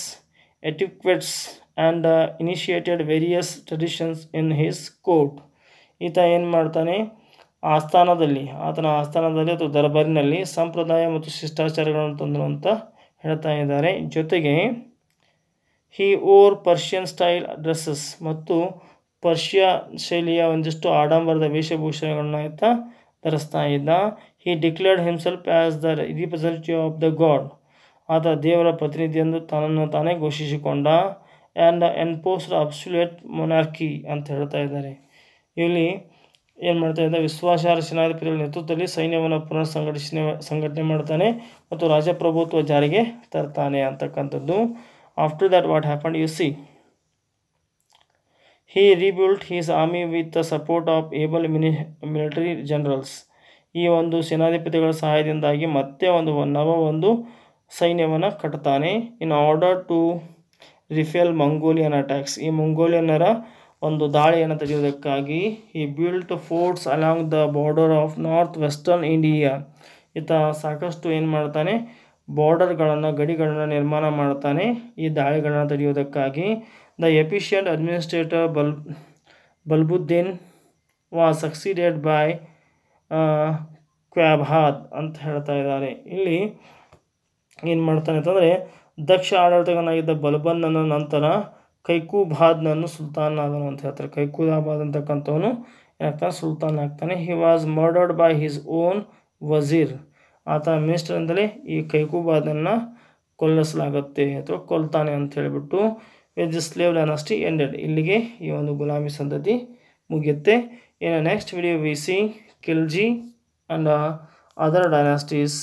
etiquettes and initiated various traditions in his court. ಈತ ಏನು ಮಾಡ್ತಾನೆ, ಆತನ ಆಸ್ಥಾನದಲ್ಲಿ ಅಥವಾ ದರ್ಬಾರಿನಲ್ಲಿ ಸಂಪ್ರದಾಯ ಮತ್ತು ಶಿಷ್ಟಾಚಾರಗಳನ್ನು ತಂದರು ಅಂತ ಹೇಳ್ತಾ ಇದ್ದಾರೆ. ಜೊತೆಗೆ he wore Persian style dresses, ಮತ್ತು ಪರ್ಷಿಯಾ ಶೈಲಿಯ ಒಂದಿಷ್ಟು ಆಡಂಬರದ ವೇಷಭೂಷಣಗಳನ್ನು ಈತ ಧರಿಸ್ತಾ ಇದ್ದ. He declared himself as the representative of the god. ಆತ ದೇವರ ಪ್ರತಿನಿಧಿ ಎಂದು ತನ್ನನ್ನು ತಾನೇ ಘೋಷಿಸಿಕೊಂಡ. ಆ್ಯಂಡ್ ಎನ್ಪೋಸ್ಡ್ ಅಬ್ಸಲ್ಯೂಟ್ ಮೊನಾರ್ಕಿ ಅಂತ ಹೇಳ್ತಾ ಇದ್ದಾರೆ. ಇಲ್ಲಿ ಏನು ಮಾಡ್ತಾ ಇದ್ದ, ವಿಶ್ವಾಸಾರ್ಹ ಸೇನಾಧಿಪತಿಗಳ ನೇತೃತ್ವದಲ್ಲಿ ಸೈನ್ಯವನ್ನು ಸಂಘಟನೆ ಮಾಡ್ತಾನೆ ಮತ್ತು ರಾಜಪ್ರಭುತ್ವ ಜಾರಿಗೆ ತರ್ತಾನೆ ಅಂತಕ್ಕಂಥದ್ದು. After that what happened you see, he rebuilt his army with the support of able military generals. ಈ ಒಂದು ಸೇನಾಧಿಪತಿಗಳ ಸಹಾಯದಿಂದಾಗಿ ಮತ್ತೆ ಒಂದು ಸೈನ್ಯವನ್ನು ಕಟ್ತಾನೆ. In order to repel Mongolian attacks. ಈ ಮಂಗೋಲಿಯನ್ನರ ಒಂದು ದಾಳಿಯನ್ನು ತಡೆಯುವುದಕ್ಕಾಗಿ he built forts along the border of north western India. ಈತ ಸಾಕಷ್ಟು ಏನು ಮಾಡ್ತಾನೆ, ಗಡಿಗಳನ್ನು ನಿರ್ಮಾಣ ಮಾಡ್ತಾನೆ ಈ ದಾಳಿಗಳನ್ನು ತಡೆಯುವುದಕ್ಕಾಗಿ. The efficient administrator Balbuddin was succeeded by Qubad ಅಂತ ಹೇಳ್ತಾ ಇದ್ದಾರೆ. ಇಲ್ಲಿ ಏನು ಮಾಡ್ತಾನೆ ಅಂತಂದರೆ, ದಕ್ಷ ಆಡಳಿತಗಾರನಾಗಿದ್ದ ಬಲ್ಬನ್ನನ ನಂತರ ಕೈಕೂಬಾದ್ನನ್ನು ಸುಲ್ತಾನ್ ಆದನು ಅಂತ ಹೇಳ್ತಾರೆ. ಕೈಕೂಬಾದ್ ಅಂತಕ್ಕಂಥವನು ಏನಾಗ್ತಾನೆ, ಸುಲ್ತಾನ್ ಆಗ್ತಾನೆ. He was murdered by his own wazir. ಆತ ಮಿನಿಸ್ಟರಿಂದಲೇ ಈ ಕೈಕೂಬಾದನ್ನು ಕೊಲ್ಲಿಸಲಾಗುತ್ತೆ ಅಥವಾ ಕೊಲ್ತಾನೆ ಅಂತ ಹೇಳಿಬಿಟ್ಟು. With the slave dynasty ended. ಇಲ್ಲಿಗೆ ಈ ಒಂದು ಗುಲಾಮಿ ಸಂತತಿ ಮುಗಿಯುತ್ತೆ. In next video we see Khilji and other dynasties.